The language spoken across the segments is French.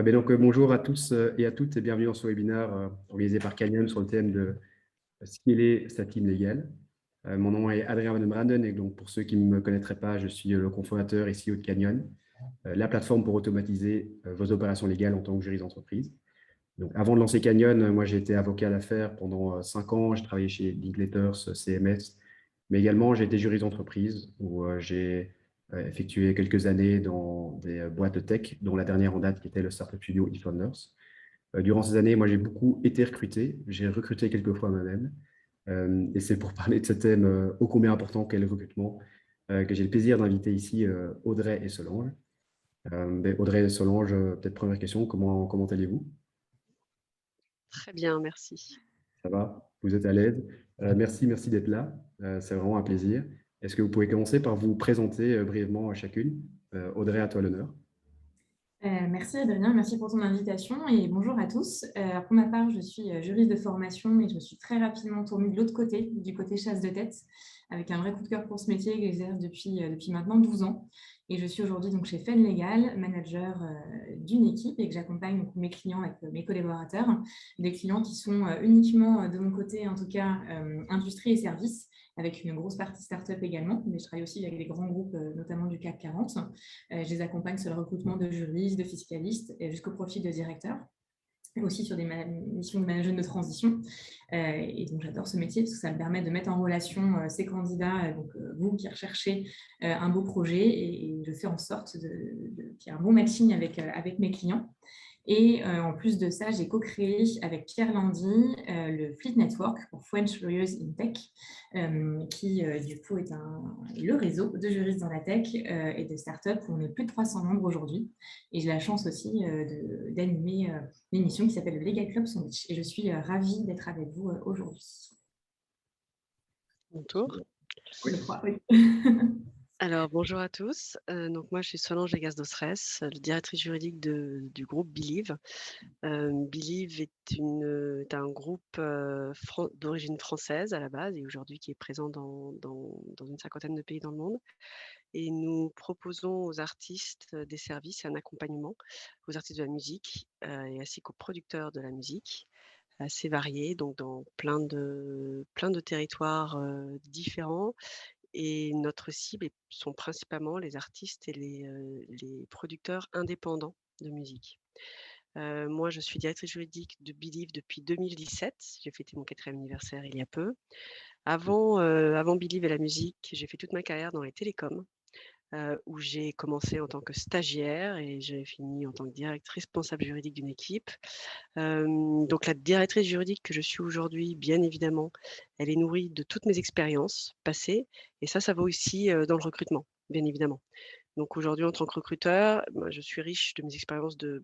Bonjour à tous et à toutes et bienvenue dans ce webinaire organisé par Canyon sur le thème de scaler sa team légale. Mon nom est Adrien Van den Branden et donc pour ceux qui ne me connaîtraient pas, je suis le cofondateur et CEO de Canyon, la plateforme pour automatiser vos opérations légales en tant que juriste d'entreprise. Donc, avant de lancer Canyon, moi j'ai été avocat d'affaires pendant 5 ans, j'ai travaillé chez Linklaters, CMS, mais également j'ai été juriste d'entreprise où j'ai effectué quelques années dans des boîtes de tech, dont la dernière en date qui était le startup studio eFounders. Durant ces années, moi j'ai beaucoup été recruté, j'ai recruté quelques fois moi-même, et c'est pour parler de ce thème ô combien important qu'est le recrutement que j'ai le plaisir d'inviter ici Audrey et Solange. Audrey et Solange, peut-être première question, comment allez-vous? Très bien, merci. Ça va? Vous êtes à l'aise? Merci d'être là. C'est vraiment un plaisir. Est-ce que vous pouvez commencer par vous présenter brièvement à chacune? Audrey, à toi l'honneur. Merci Adrien, merci pour ton invitation et bonjour à tous. Pour ma part, je suis juriste de formation et je me suis très rapidement tournée de l'autre côté, du côté chasse de tête, avec un vrai coup de cœur pour ce métier que j'exerce depuis maintenant 12 ans. Et je suis aujourd'hui donc chez Fen Legal, manager d'une équipe et que j'accompagne donc mes clients avec mes collaborateurs, des clients qui sont uniquement de mon côté, en tout cas, industrie et services, avec une grosse partie start-up également, mais je travaille aussi avec des grands groupes, notamment du CAC 40. Je les accompagne sur le recrutement de juristes, de fiscalistes, jusqu'au profil de directeur, et aussi sur des missions de management de transition. Et donc, j'adore ce métier parce que ça me permet de mettre en relation ces candidats, donc vous qui recherchez un beau projet, et je fais en sorte qu'il y ait un bon matching avec mes clients. Et en plus de ça, j'ai co-créé avec Pierre Landy le Fleet Network pour French Lawyers in Tech, qui du coup est le réseau de juristes dans la tech et de startups où on est plus de 300 membres aujourd'hui. Et j'ai la chance aussi d'animer l'émission qui s'appelle le Legal Club Sandwich. Et je suis ravie d'être avec vous aujourd'hui. Mon tour. Je crois, oui. Alors, bonjour à tous. Donc, moi, je suis Solange Legas-Dostres, directrice juridique du groupe Believe. Believe est un groupe d'origine française à la base et aujourd'hui qui est présent dans une cinquantaine de pays dans le monde. Et nous proposons aux artistes des services et un accompagnement aux artistes de la musique et ainsi qu'aux producteurs de la musique assez variés, donc dans plein de territoires différents. Et notre cible sont principalement les artistes et les producteurs indépendants de musique. Moi, je suis directrice juridique de Believe depuis 2017. J'ai fêté mon 4e anniversaire il y a peu. Avant Believe et la musique, j'ai fait toute ma carrière dans les télécoms, où j'ai commencé en tant que stagiaire et j'ai fini en tant que directrice responsable juridique d'une équipe. Donc la directrice juridique que je suis aujourd'hui, bien évidemment, elle est nourrie de toutes mes expériences passées et ça vaut aussi dans le recrutement, bien évidemment. Donc aujourd'hui, en tant que recruteur, moi, je suis riche de mes expériences de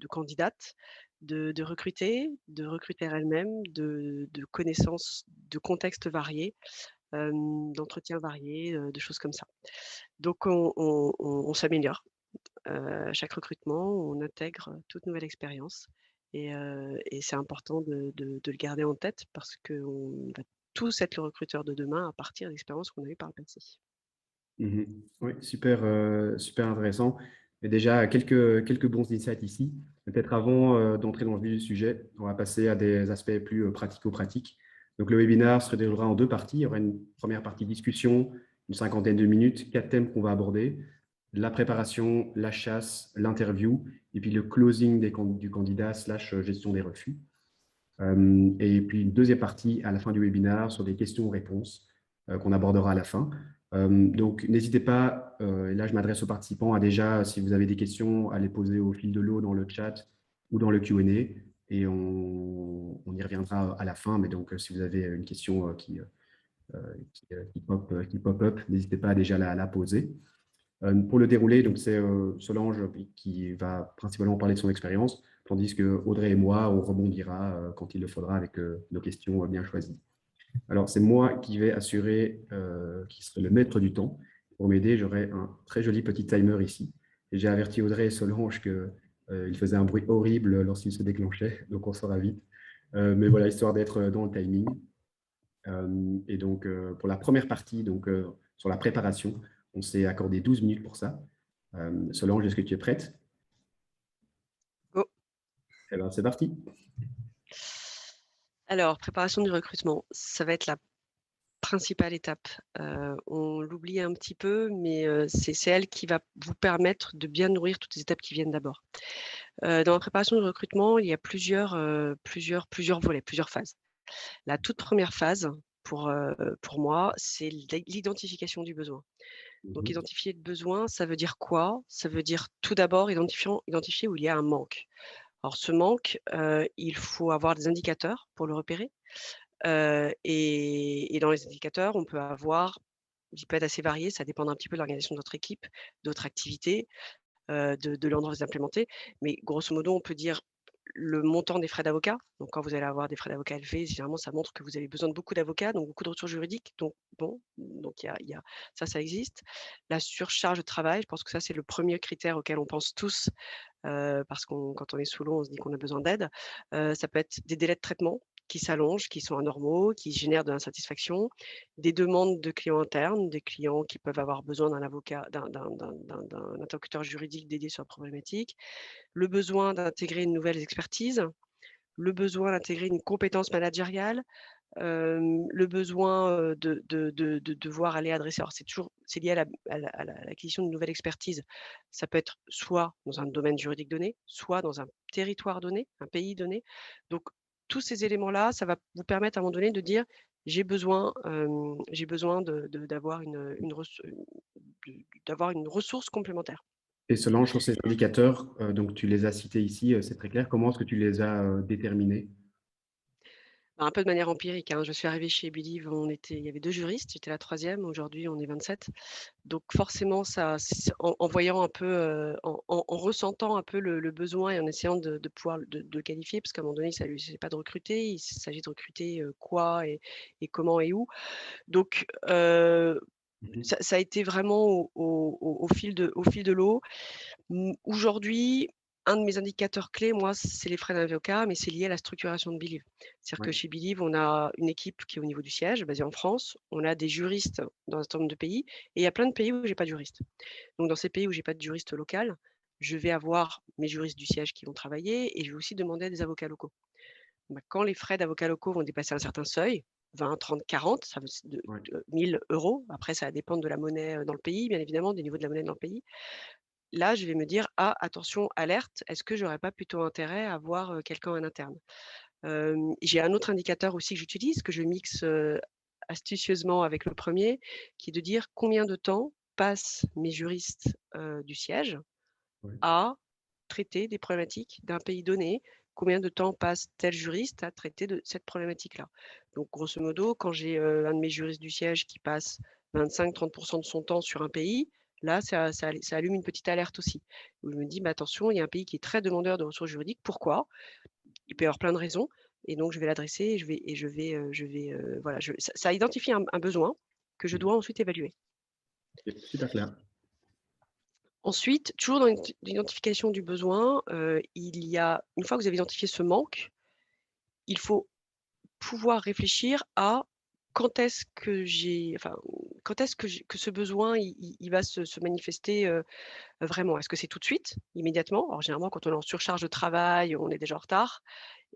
candidate, de recruteurs elles-mêmes, de connaissances de contextes variés, d'entretiens variés, de choses comme ça. Donc on s'améliore. À chaque recrutement, on intègre toute nouvelle expérience et c'est important de le garder en tête parce qu'on va tous être le recruteur de demain à partir d'expériences qu'on a eues par le passé. Mhm. Oui, super intéressant. Et déjà, quelques bons insights ici. Peut-être avant d'entrer dans le vif du sujet, on va passer à des aspects plus pratico-pratiques. Donc, le webinaire se déroulera en 2 parties. Il y aura une première partie discussion, une cinquantaine de minutes, 4 thèmes qu'on va aborder. La préparation, la chasse, l'interview, et puis le closing du candidat / gestion des refus. Et puis une deuxième partie à la fin du webinaire sur des questions-réponses qu'on abordera à la fin. Donc, n'hésitez pas, et là je m'adresse aux participants, à déjà, si vous avez des questions, à les poser au fil de l'eau dans le chat ou dans le Q&A, et on y reviendra à la fin. Mais donc, si vous avez une question qui pop up, n'hésitez pas à déjà la poser. Pour le dérouler, donc c'est Solange qui va principalement parler de son expérience, tandis que Audrey et moi, on rebondira quand il le faudra avec nos questions bien choisies. Alors, c'est moi qui vais assurer, qui serai le maître du temps. Pour m'aider, j'aurai un très joli petit timer ici. Et j'ai averti Audrey et Solange qu'il faisait un bruit horrible lorsqu'il se déclenchait, donc on sera vite. Mais voilà, histoire d'être dans le timing. Et donc, pour la première partie, donc, sur la préparation, on s'est accordé 12 minutes pour ça. Solange, est-ce que tu es prête? Go. Eh ben, c'est parti. Alors, préparation du recrutement, ça va être la principale étape. On l'oublie un petit peu, mais c'est elle qui va vous permettre de bien nourrir toutes les étapes qui viennent d'abord. Dans la préparation du recrutement, il y a plusieurs volets, plusieurs phases. La toute première phase, pour moi, c'est l'identification du besoin. Donc, identifier le besoin, ça veut dire quoi? Ça veut dire tout d'abord identifier où il y a un manque. Alors, ce manque, il faut avoir des indicateurs pour le repérer. Et dans les indicateurs, on peut avoir, il peut être assez varié, ça dépend un petit peu de l'organisation de votre équipe, d'autres activités, de l'endroit où vous implémentez. Mais grosso modo, on peut dire le montant des frais d'avocat. Donc, quand vous allez avoir des frais d'avocat élevés, généralement, ça montre que vous avez besoin de beaucoup d'avocats, donc beaucoup de ressources juridiques. Donc, bon, donc il y a ça existe. La surcharge de travail, je pense que ça, c'est le premier critère auquel on pense tous, parce quand on est sous l'eau, on se dit qu'on a besoin d'aide. Ça peut être des délais de traitement qui s'allongent, qui sont anormaux, qui génèrent de l'insatisfaction, des demandes de clients internes, des clients qui peuvent avoir besoin d'un avocat, d'un interlocuteur juridique dédié sur la problématique, le besoin d'intégrer une nouvelle expertise, le besoin d'intégrer une compétence managériale, le besoin de devoir aller adresser. Alors c'est lié à l'acquisition d'une nouvelle expertise. Ça peut être soit dans un domaine juridique donné, soit dans un territoire donné, un pays donné. Donc tous ces éléments-là, ça va vous permettre à un moment donné de dire j'ai besoin d'avoir d'avoir une ressource complémentaire. Et selon sur ces indicateurs, donc tu les as cités ici, c'est très clair. Comment est-ce que tu les as déterminés? Un peu de manière empirique, hein. Je suis arrivée chez Believe, il y avait 2 juristes, j'étais la 3e, aujourd'hui on est 27. Donc forcément en voyant un peu, en ressentant un peu le besoin et en essayant de pouvoir de qualifier, parce qu'à un moment donné, il ne s'agit pas de recruter, il s'agit de recruter, quoi et comment et où. Donc ça a été vraiment au fil de l'eau. Aujourd'hui, un de mes indicateurs clés, moi, c'est les frais d'avocat, mais c'est lié à la structuration de Believe. C'est-à-dire que Ouais. chez Believe, on a une équipe qui est au niveau du siège, basée en France. On a des juristes dans un certain nombre de pays. Et il y a plein de pays où j'ai pas de juriste. Donc, dans ces pays où j'ai pas de juriste local, je vais avoir mes juristes du siège qui vont travailler et je vais aussi demander à des avocats locaux. Quand les frais d'avocats locaux vont dépasser un certain seuil, 20, 30, 40, ça veut de, Ouais. 1000 euros. Après, ça va dépendre de la monnaie dans le pays, bien évidemment, du niveau de la monnaie dans le pays. Là, je vais me dire: «Ah attention, alerte, est-ce que j'aurais pas plutôt intérêt à avoir, quelqu'un en interne?» J'ai un autre indicateur aussi que j'utilise, que je mixe, astucieusement avec le premier, qui est de dire combien de temps passent mes juristes, du siège Ouais. à traiter des problématiques d'un pays donné. Combien de temps passe tel juriste à traiter de cette problématique-là? Donc grosso modo, quand j'ai, un de mes juristes du siège qui passe 25-30 de son temps sur un pays, là, ça allume une petite alerte aussi. Où je me dis: «Bah, attention, il y a un pays qui est très demandeur de ressources juridiques. Pourquoi?» Il peut y avoir plein de raisons et donc je vais l'adresser et voilà, ça identifie un besoin que je Mhm. dois ensuite évaluer. Ok, super clair. Ensuite, toujours dans l'identification du besoin, il y a une fois que vous avez identifié ce manque, il faut pouvoir réfléchir à quand est-ce que ce besoin il va se manifester, vraiment? Est-ce que c'est tout de suite, immédiatement? Alors généralement quand on est en surcharge de travail, on est déjà en retard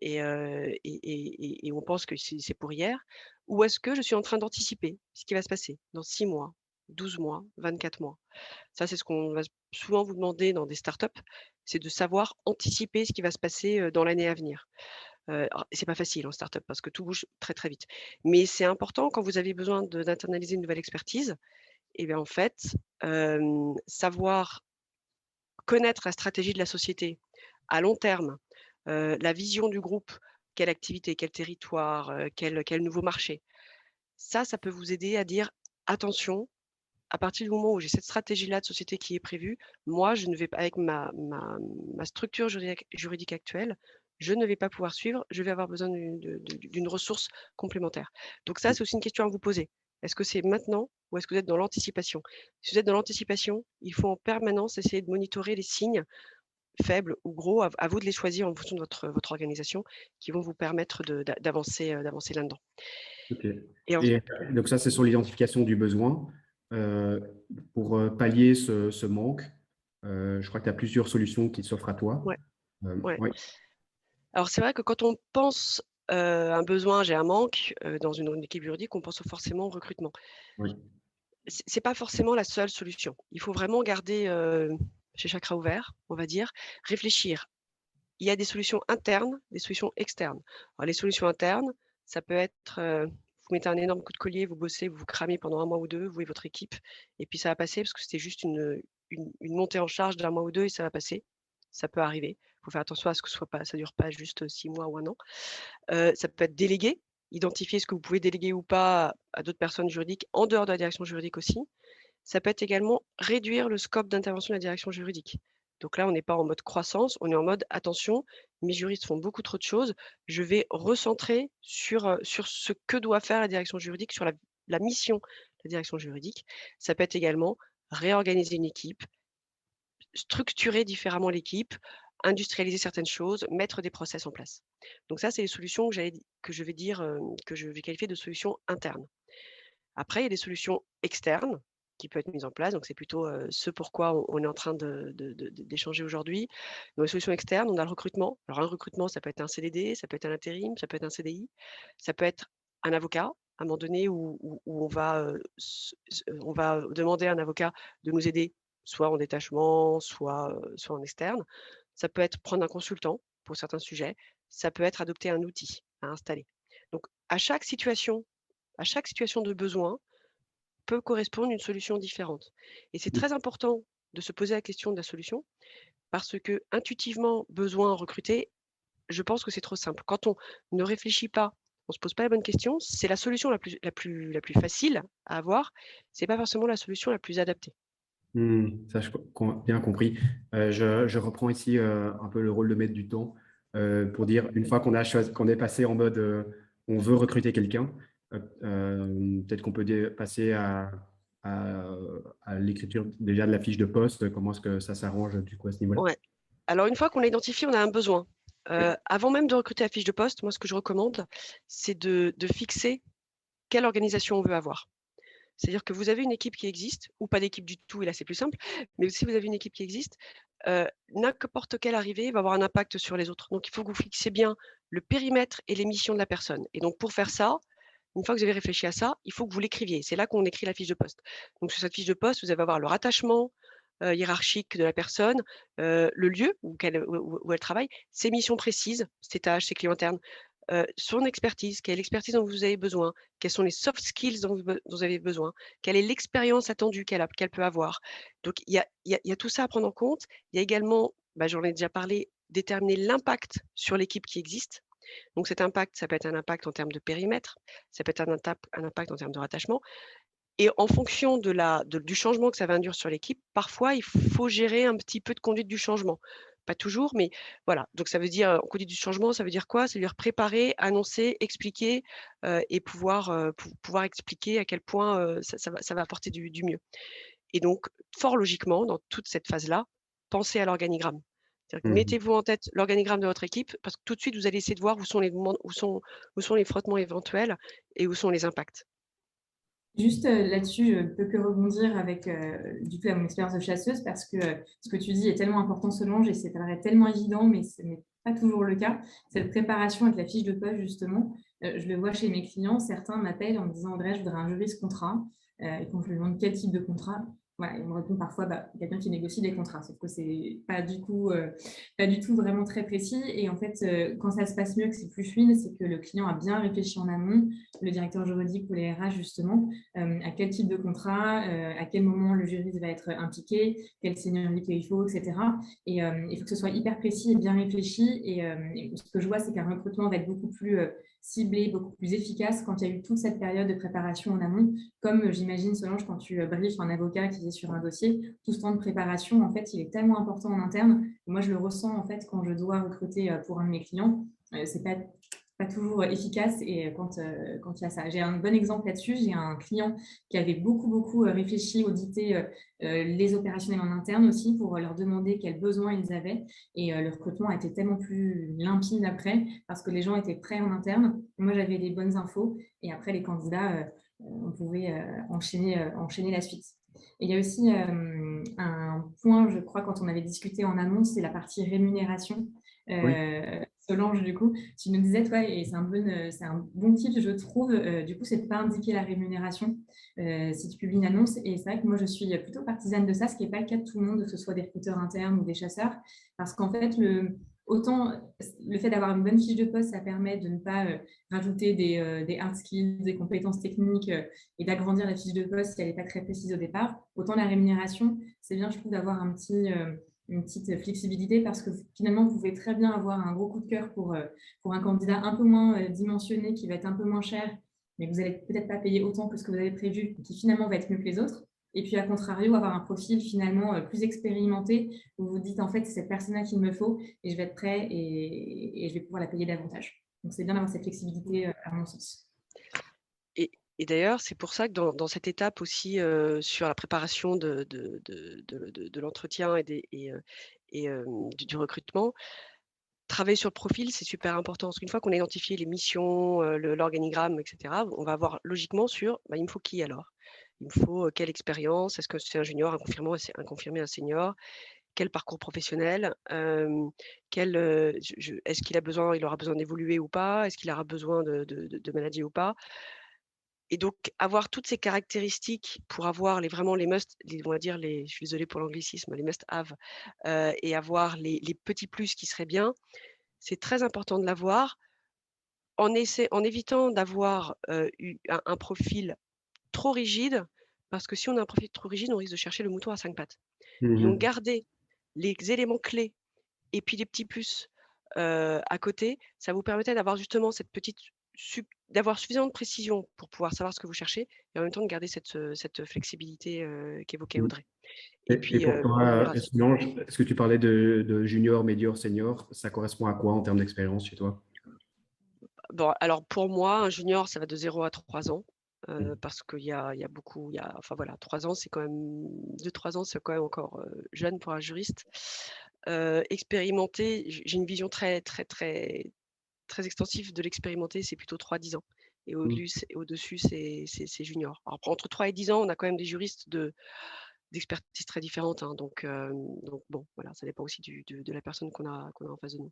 et on pense que c'est pour hier. Ou est-ce que je suis en train d'anticiper ce qui va se passer dans 6 mois, 12 mois, 24 mois? Ça, c'est ce qu'on va souvent vous demander dans des startups, c'est de savoir anticiper ce qui va se passer, dans l'année à venir. Alors c'est pas facile en startup parce que tout bouge très, très vite. Mais c'est important quand vous avez besoin d'internaliser une nouvelle expertise et bien, en fait, savoir connaître la stratégie de la société à long terme, la vision du groupe, quelle activité, quel territoire, quel nouveau marché. Ça peut vous aider à dire: «Attention, à partir du moment où j'ai cette stratégie-là de société qui est prévue, moi, je ne vais pas avec ma structure juridique actuelle, je ne vais pas pouvoir suivre, je vais avoir besoin d'une ressource complémentaire. Donc ça, c'est aussi une question à vous poser. Est-ce que c'est maintenant ou est-ce que vous êtes dans l'anticipation? Si vous êtes dans l'anticipation, il faut en permanence essayer de monitorer les signes faibles ou gros, à vous de les choisir en fonction de votre organisation, qui vont vous permettre d'avancer là-dedans. Ok. Et en Et donc ça, c'est sur l'identification du besoin. Euh, pour pallier ce manque, je crois que tu as plusieurs solutions qui s'offrent à toi. ouais, ouais. Ouais. Alors, c'est vrai que quand on pense un besoin, j'ai un manque dans une équipe juridique, on pense forcément au recrutement. Oui. C'est pas forcément la seule solution. Il faut vraiment garder chez chakra ouvert, on va dire, réfléchir. Il y a des solutions internes, des solutions externes. Alors, les solutions internes, ça peut être vous mettez un énorme coup de collier, vous bossez, vous vous cramez pendant 1 mois ou 2, vous et votre équipe, et puis ça va passer parce que c'était juste une montée en charge d'1 mois ou 2 et ça va passer. Ça peut arriver. Il faut faire attention à ce que ça dure pas juste 6 mois ou 1 an. Ça peut être délégué, identifier ce que vous pouvez déléguer ou pas à d'autres personnes juridiques, en dehors de la direction juridique aussi. Ça peut être également réduire le scope d'intervention de la direction juridique. Donc là, on n'est pas en mode croissance, on est en mode attention, mes juristes font beaucoup trop de choses, je vais recentrer sur ce que doit faire la direction juridique, sur la mission de la direction juridique. Ça peut être également réorganiser une équipe, structurer différemment l'équipe, industrialiser certaines choses, mettre des process en place. Donc ça, c'est les solutions que je vais dire, que je vais qualifier de solutions internes. Après, il y a des solutions externes qui peuvent être mises en place. Donc, c'est plutôt ce pourquoi on est en train d'échanger aujourd'hui. Dans les solutions externes, on a le recrutement. Alors, un recrutement, ça peut être un CDD, ça peut être un intérim, ça peut être un CDI, ça peut être un avocat, à un moment donné où on va demander à un avocat de nous aider, soit en détachement, soit en externe. Ça peut être prendre un consultant pour certains sujets. Ça peut être adopter un outil à installer. Donc, à chaque situation de besoin peut correspondre une solution différente. Et c'est très important de se poser la question de la solution parce que intuitivement, besoin, recruter, je pense que c'est trop simple. Quand on ne réfléchit pas, on ne se pose pas la bonne question, c'est la solution la plus facile à avoir, c'est pas forcément la solution la plus adaptée. Ça, je bien compris. Je reprends ici un peu le rôle de maître du temps pour dire, une fois qu'on est passé en mode on veut recruter quelqu'un, peut-être qu'on peut passer à, à l'écriture déjà de la fiche de poste. Comment est-ce que ça s'arrange du coup à ce niveau-là? Ouais. Alors, une fois qu'on a identifié, on a un besoin. Oui. Avant même de recruter la fiche de poste, moi, ce que je recommande, c'est de fixer quelle organisation on veut avoir. C'est-à-dire que vous avez une équipe qui existe, ou pas d'équipe du tout, et là c'est plus simple, mais si vous avez une équipe qui existe, n'importe quelle arrivée va avoir un impact sur les autres. Donc il faut que vous fixiez bien le périmètre et les missions de la personne. Et donc pour faire ça, une fois que vous avez réfléchi à ça, il faut que vous l'écriviez. C'est là qu'on écrit la fiche de poste. Donc sur cette fiche de poste, vous allez avoir le rattachement hiérarchique de la personne, le lieu où elle travaille, ses missions précises, ses tâches, ses clients internes, son expertise, quelle expertise dont vous avez besoin, quelles sont les soft skills dont vous avez besoin, quelle est l'expérience attendue qu'elle peut avoir. Donc, il y a tout ça à prendre en compte. Il y a également, j'en ai déjà parlé, déterminer l'impact sur l'équipe qui existe. Donc, cet impact, ça peut être un impact en termes de périmètre, ça peut être un impact en termes de rattachement. Et en fonction du changement que ça va induire sur l'équipe, parfois, il faut gérer un petit peu de conduite du changement. Pas toujours, mais voilà. Donc, ça veut dire, conduite du changement, ça veut dire quoi? Ça veut dire préparer, annoncer, expliquer et pouvoir expliquer à quel point ça va apporter du mieux. Et donc, fort logiquement, dans toute cette phase-là, pensez à l'organigramme. Mhm. Mettez-vous en tête l'organigramme de votre équipe parce que tout de suite, vous allez essayer de voir où sont les frottements éventuels et où sont les impacts. Juste là-dessus, je ne peux que rebondir avec du coup à mon expérience de chasseuse parce que ce que tu dis est tellement important Solange et c'est paraît tellement évident, mais ce n'est pas toujours le cas. Cette préparation avec la fiche de poste, justement, je le vois chez mes clients, certains m'appellent en me disant Audrey, je voudrais un juriste contrat. Et quand je lui demande quel type de contrat, voilà, ils me répondent parfois quelqu'un qui négocie des contrats, sauf que c'est pas du tout vraiment très précis. Et en fait, quand ça se passe mieux, que c'est plus fluide, c'est que le client a bien réfléchi en amont, le directeur juridique ou les RH justement, à quel type de contrat, à quel moment le juriste va être impliqué, quelle seniorité il faut, etc. Et il faut que ce soit hyper précis et bien réfléchi. Et ce que je vois, c'est qu'un recrutement va être beaucoup plus ciblé, beaucoup plus efficace quand il y a eu toute cette période de préparation en amont. Comme j'imagine, Solange, quand tu briefes un avocat qui est sur un dossier, tout ce temps de préparation, en fait, il est tellement important en interne. Et moi, je le ressens en fait quand je dois recruter pour un de mes clients. C'est pas toujours efficace et quand il y a ça. J'ai un bon exemple là-dessus. J'ai un client qui avait beaucoup réfléchi, audité les opérationnels en interne aussi pour leur demander quels besoins ils avaient. Et le recrutement a été tellement plus limpide après parce que les gens étaient prêts en interne. Moi, j'avais des bonnes infos et après, les candidats, on pouvait enchaîner la suite. Et il y a aussi un point, je crois, quand on avait discuté en amont, c'est la partie rémunération. Oui. Solange, du coup, tu nous disais, toi, et c'est un bon tip, je trouve, du coup, c'est de ne pas indiquer la rémunération si tu publies une annonce. Et c'est vrai que moi, je suis plutôt partisane de ça, ce qui n'est pas le cas de tout le monde, que ce soit des recruteurs internes ou des chasseurs, parce qu'en fait, autant le fait d'avoir une bonne fiche de poste, ça permet de ne pas rajouter des hard skills, des compétences techniques et d'agrandir la fiche de poste si elle n'est pas très précise au départ. Autant la rémunération, c'est bien, je trouve, d'avoir une petite flexibilité parce que finalement, vous pouvez très bien avoir un gros coup de cœur pour un candidat un peu moins dimensionné qui va être un peu moins cher, mais que vous n'allez peut-être pas payer autant que ce que vous avez prévu, qui finalement va être mieux que les autres. Et puis, à contrario, avoir un profil finalement plus expérimenté où vous dites, en fait, c'est cette personne-là qu'il me faut et je vais être prêt et je vais pouvoir la payer davantage. Donc, c'est bien d'avoir cette flexibilité à mon sens. Et d'ailleurs, c'est pour ça que dans cette étape aussi sur la préparation de l'entretien et du recrutement, travailler sur le profil, c'est super important. Parce qu'une fois qu'on a identifié les missions, l'organigramme, etc., on va avoir logiquement sur il me faut qui alors? Il me faut quelle expérience? Est-ce que c'est un junior, un confirmé, un senior? Quel parcours professionnel? Est-ce il aura besoin d'évoluer ou pas? Est-ce qu'il aura besoin de manager ou pas? Et donc, avoir toutes ces caractéristiques pour avoir vraiment les must, on va dire je suis désolée pour l'anglicisme, les must have, et avoir les petits plus qui seraient bien, c'est très important de l'avoir en évitant d'avoir un profil trop rigide, parce que si on a un profil trop rigide, on risque de chercher le mouton à 5 pattes. Donc, garder les éléments clés et puis les petits plus à côté, ça vous permettait d'avoir justement d'avoir suffisamment de précision pour pouvoir savoir ce que vous cherchez et en même temps de garder cette flexibilité qu'évoquait Audrey. Et Et puis, pour toi, voilà. Solange, est-ce que tu parlais de junior, médior, senior? Ça correspond à quoi en termes d'expérience chez toi? Bon, alors pour moi, un junior, ça va de 0 à 3 ans. Parce qu'il y a beaucoup, enfin voilà, 3 ans, c'est quand même, 2-3 ans, c'est quand même encore jeune pour un juriste. Expérimenté, j'ai une vision très, très, très, très extensive de l'expérimenté, c'est plutôt 3-10 ans. Et au-dessus, c'est junior. Alors, entre 3 et 10 ans, on a quand même des juristes d'expertise très différentes. Hein, donc bon, voilà, ça dépend aussi de la personne qu'on a en face de nous.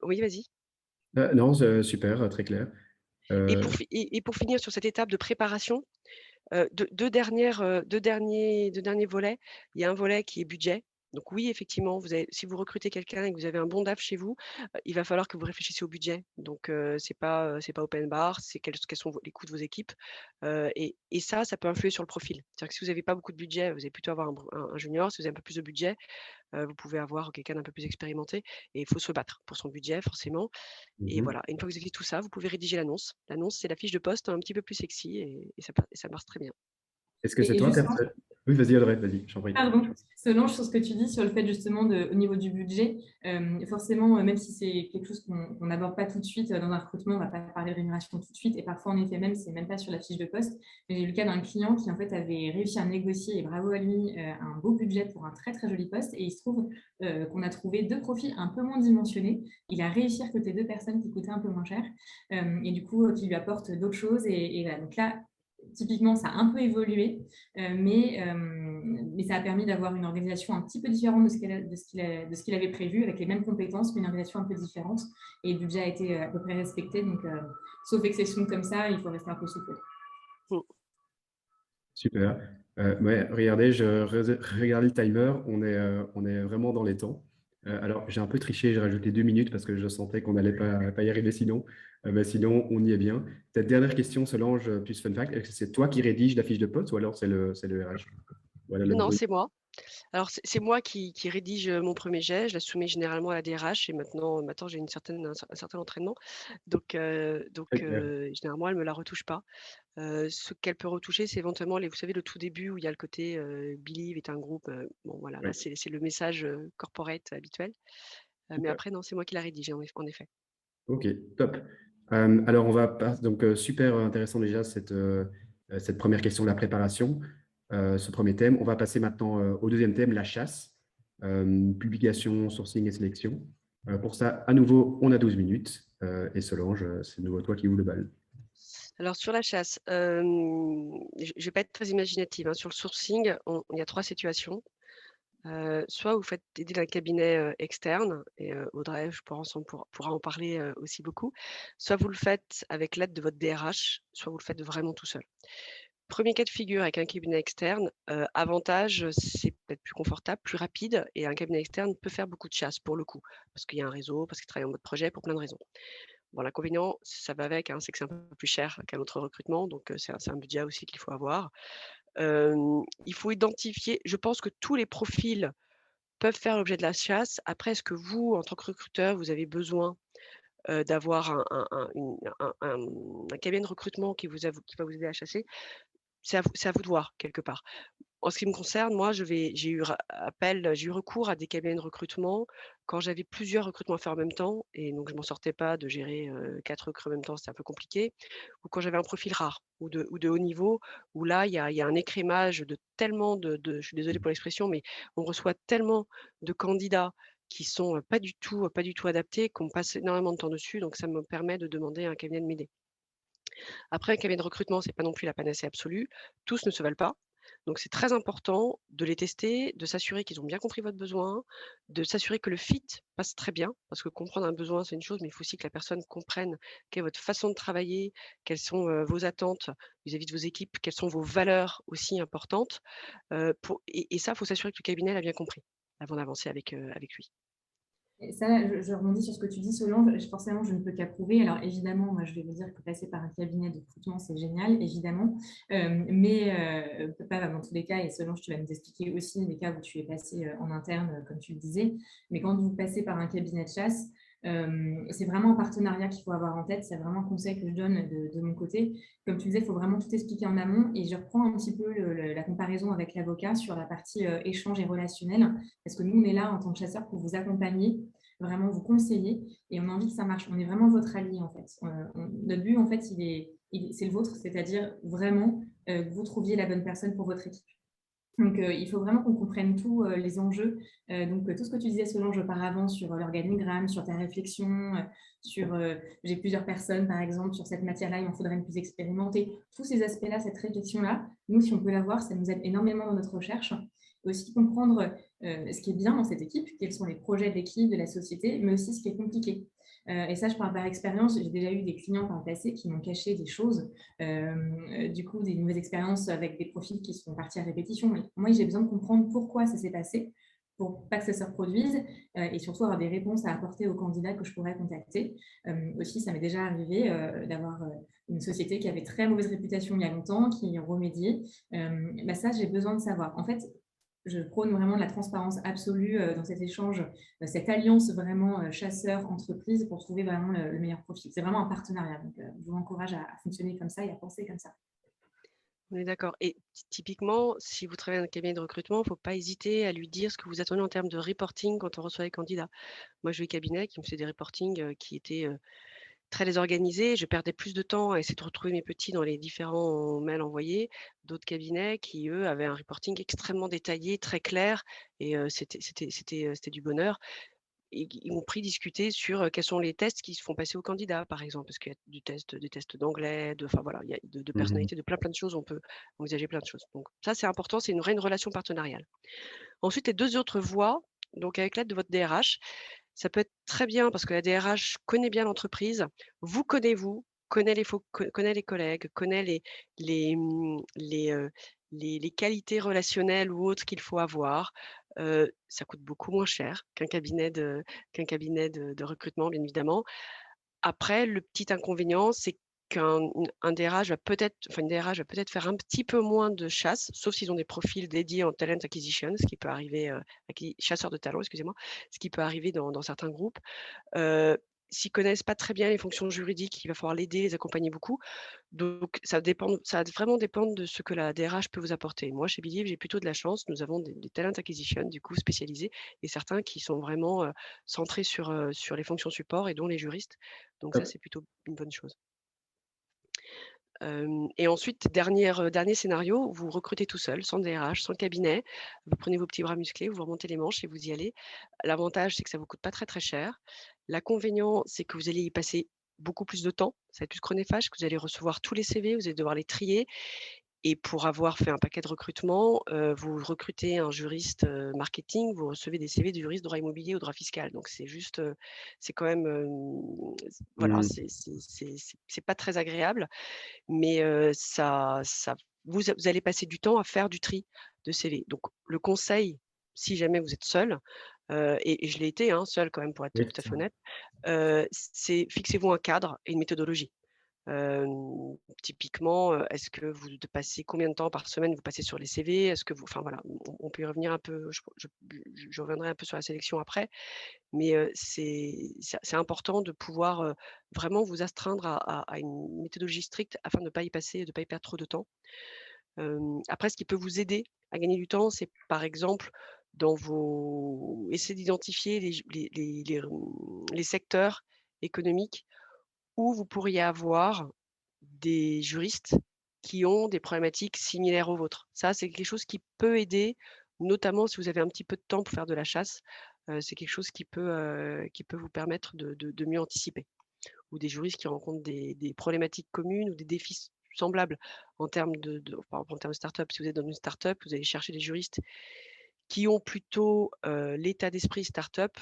Oui, vas-y. Non, super, très clair. Et pour finir sur cette étape de préparation, deux derniers volets. Il y a un volet qui est budget. Donc oui, effectivement, si vous recrutez quelqu'un et que vous avez un bon DAF chez vous, il va falloir que vous réfléchissiez au budget. Donc c'est pas open bar, c'est quels sont les coûts de vos équipes. Et ça peut influer sur le profil. C'est-à-dire que si vous n'avez pas beaucoup de budget, vous allez plutôt avoir un junior. Si vous avez un peu plus de budget, vous pouvez avoir quelqu'un d'un peu plus expérimenté. Et il faut se battre pour son budget, forcément. Et voilà, une fois que vous avez fait tout ça, vous pouvez rédiger l'annonce. L'annonce, c'est la fiche de poste un petit peu plus sexy et ça marche très bien. Est-ce que c'est Et toi, justement, Oui, vas-y, Audrey, vas-y, j'en prie. pardon, Solange, sur ce que tu dis sur le fait justement au niveau du budget, forcément, même si c'est quelque chose qu'on n'aborde pas tout de suite dans un recrutement, on ne va pas parler de rémunération tout de suite, et parfois en effet même, c'est même pas sur la fiche de poste. Mais j'ai eu le cas d'un client qui en fait avait réussi à négocier, et bravo à lui, un beau budget pour un très très joli poste, et il se trouve qu'on a trouvé 2 profils un peu moins dimensionnés. Il a réussi à recruter 2 personnes qui coûtaient un peu moins cher, et du coup qui lui apportent d'autres choses, et voilà. Donc là, typiquement, ça a un peu évolué, mais ça a permis d'avoir une organisation un petit peu différente de ce qu'il avait prévu, avec les mêmes compétences, mais une organisation un peu différente. Et le budget a été à peu près respecté. Donc, sauf exception comme ça, il faut rester un peu souple. Super. Ouais, regardez, regardez le timer, on est vraiment dans les temps. Alors, j'ai un peu triché, j'ai rajouté 2 minutes parce que je sentais qu'on n'allait pas y arriver sinon. Mais sinon, on y est bien. Ta dernière question, Solange, plus fun fact, est-ce que c'est toi qui rédiges la fiche de poste ou alors c'est le RH? Voilà le Non, bruit. c'est moi. Alors, c'est moi qui rédige mon premier jet. Je la soumets généralement à la DRH et maintenant j'ai un certain entraînement. Donc, Très clair. généralement, elle ne me la retouche pas. Ce qu'elle peut retoucher, c'est éventuellement, vous savez, le tout début où il y a le côté Believe est un groupe. Bon, voilà, là, Ouais, c'est le message corporate habituel. Mais super. après, non, c'est moi qui la rédige, en effet. Ok, top. Alors, on va donc super intéressant déjà cette première question de la préparation, ce premier thème. On va passer maintenant au deuxième thème, la chasse, publication, sourcing et sélection. Pour ça, à nouveau, on a 12 minutes. Et Solange, c'est de nouveau toi qui ouvre le bal. Alors, sur la chasse, je ne vais pas être très imaginative. Hein. Sur le sourcing, il y a 3 situations. Soit vous faites aider d'un cabinet externe et Audrey, je pense, pourra en parler aussi beaucoup. Soit vous le faites avec l'aide de votre DRH, soit vous le faites vraiment tout seul. Premier cas de figure avec un cabinet externe, avantage, c'est peut-être plus confortable, plus rapide et un cabinet externe peut faire beaucoup de chasse pour le coup, parce qu'il y a un réseau, parce qu'il travaille en mode projet pour plein de raisons. Bon, l'inconvénient, ça va avec, hein, c'est que c'est un peu plus cher qu'un autre recrutement, donc c'est un budget aussi qu'il faut avoir. Il faut identifier, je pense que tous les profils peuvent faire l'objet de la chasse. Après, est-ce que vous, en tant que recruteur, vous avez besoin, d'avoir un cabinet de recrutement qui va vous aider à chasser? C'est à vous de voir quelque part. En ce qui me concerne, moi, j'ai eu recours à des cabinets de recrutement quand j'avais plusieurs recrutements à faire en même temps et donc je m'en sortais pas de gérer, 4 recrues en même temps, c'était un peu compliqué. Ou quand j'avais un profil rare ou de haut niveau, où là, il y a un écrémage de tellement de je suis désolée pour l'expression, mais on reçoit tellement de candidats qui sont, pas du tout adaptés, qu'on passe énormément de temps dessus, donc ça me permet de demander à un cabinet de m'aider. Après, un cabinet de recrutement, c'est pas non plus la panacée absolue. Tous ne se valent pas. Donc, c'est très important de les tester, de s'assurer qu'ils ont bien compris votre besoin, de s'assurer que le fit passe très bien, parce que comprendre un besoin, c'est une chose, mais il faut aussi que la personne comprenne quelle est votre façon de travailler, quelles sont vos attentes vis-à-vis de vos équipes, quelles sont vos valeurs aussi importantes. Et ça, il faut s'assurer que le cabinet l'a bien compris avant d'avancer avec lui. Et ça, je rebondis sur ce que tu dis, Solange. Forcément, je ne peux qu'approuver. Alors, évidemment, moi, je vais vous dire que passer par un cabinet de recrutement, c'est génial, évidemment. Mais pas dans tous les cas. Et Solange, tu vas nous expliquer aussi les cas où tu es passé en interne, comme tu le disais. Mais quand vous passez par un cabinet de chasse, c'est vraiment un partenariat qu'il faut avoir en tête. C'est vraiment un conseil que je donne de mon côté. Comme tu disais, il faut vraiment tout expliquer en amont. Et je reprends un petit peu la comparaison avec l'avocat sur la partie échange et relationnel. Parce que nous, on est là en tant que chasseur pour vous accompagner, vraiment vous conseiller, et on a envie que ça marche. On est vraiment votre allié, en fait. Notre but, en fait, c'est le vôtre, c'est-à-dire vraiment que vous trouviez la bonne personne pour votre équipe. Donc, il faut vraiment qu'on comprenne tous les enjeux. Donc, tout ce que tu disais, Solange, auparavant, sur l'organigramme, sur ta réflexion, sur j'ai plusieurs personnes, par exemple, sur cette matière-là, il en faudrait une plus expérimentée. Tous ces aspects-là, cette réflexion-là, nous, si on peut l'avoir, ça nous aide énormément dans notre recherche. Et aussi comprendre ce qui est bien dans cette équipe, quels sont les projets de l'équipe, de la société, mais aussi ce qui est compliqué. Et ça, je parle par expérience. J'ai déjà eu des clients par le passé qui m'ont caché des choses, du coup, des nouvelles expériences avec des profils qui sont partis à répétition. Mais moi, j'ai besoin de comprendre pourquoi ça s'est passé, pour pas que ça se reproduise, et surtout avoir des réponses à apporter aux candidats que je pourrais contacter. Aussi, ça m'est déjà arrivé d'avoir une société qui avait très mauvaise réputation il y a longtemps, qui y remédiait. Ça, j'ai besoin de savoir. En fait, je prône vraiment la transparence absolue dans cet échange, cette alliance vraiment chasseur-entreprise pour trouver vraiment le meilleur profil. C'est vraiment un partenariat. Donc, je vous encourage à fonctionner comme ça et à penser comme ça. On est d'accord et typiquement, si vous travaillez dans un cabinet de recrutement, il ne faut pas hésiter à lui dire ce que vous attendez en termes de reporting quand on reçoit les candidats. Moi, j'ai eu des cabinets qui me faisaient des reportings, qui étaient, très désorganisés. Je perdais plus de temps à essayer de retrouver mes petits dans les différents mails envoyés. D'autres cabinets qui, eux, avaient un reporting extrêmement détaillé, très clair et c'était du bonheur. Et ils m'ont pris discuter sur, quels sont les tests qui se font passer aux candidats, par exemple, parce qu'il y a des tests d'anglais, enfin voilà, il y a de Mhm. personnalité, de plein de choses, on peut envisager plein de choses. Donc ça, c'est important, c'est une vraie relation partenariale. Ensuite, les 2 autres voies, donc avec l'aide de votre DRH, ça peut être très bien parce que la DRH connaît bien l'entreprise, vous, connaît les collègues, connaît les, mmh, les qualités relationnelles ou autres qu'il faut avoir. Ça coûte beaucoup moins cher qu'un cabinet de recrutement, bien évidemment. Après, le petit inconvénient, c'est qu'un DRH va peut-être enfin une DRH va peut-être faire un petit peu moins de chasse, sauf s'ils ont des profils dédiés en talent acquisition, ce qui peut arriver, chasseurs de talent, excusez-moi, ce qui peut arriver dans certains groupes. Heu, S'ils connaissent pas très bien les fonctions juridiques, il va falloir l'aider, les accompagner beaucoup. Donc ça va vraiment dépendre de ce que la DRH peut vous apporter. Moi, chez Believe, j'ai plutôt de la chance. Nous avons des talent acquisition, du coup, spécialisés et certains qui sont vraiment, centrés sur les fonctions support et dont les juristes. Donc ça, Top. c'est plutôt une bonne chose. Et ensuite, dernier scénario, vous recrutez tout seul, sans DRH, sans cabinet. Vous prenez vos petits bras musclés, vous remontez les manches et vous y allez. L'avantage, c'est que ça vous coûte pas très, très cher. L'inconvénient, c'est que vous allez y passer beaucoup plus de temps. Ça va être plus chronophage, que vous allez recevoir tous les CV, vous allez devoir les trier Et pour avoir fait un paquet de recrutements, vous recrutez un juriste marketing, vous recevez des CV de juristes droit immobilier ou droit fiscal. Donc c'est juste, c'est quand même, voilà, c'est pas très agréable, mais vous allez passer du temps à faire du tri de CV. Donc le conseil, si jamais vous êtes seul, et je l'ai été, hein, seule quand même pour être Oui, tout à c'est fait ça. honnête, c'est fixez-vous un cadre et une méthodologie. Typiquement, est-ce que vous passez combien de temps par semaine vous passez sur les CV? Est-ce que vous enfin voilà, on peut y revenir un peu, je reviendrai un peu sur la sélection après, mais c'est important de pouvoir, vraiment vous astreindre à une méthodologie stricte afin de pas y perdre trop de temps. Après ce qui peut vous aider à gagner du temps, c'est par exemple essayer d'identifier les secteurs économiques où vous pourriez avoir des juristes qui ont des problématiques similaires aux vôtres. Ça, c'est quelque chose qui peut aider, notamment si vous avez un petit peu de temps pour faire de la chasse. C'est quelque chose qui peut vous permettre de mieux anticiper. Ou des juristes qui rencontrent des problématiques communes ou des défis semblables en termes par exemple, en termes de start-up. Si vous êtes dans une start-up, vous allez chercher des juristes qui ont plutôt l'état d'esprit start-up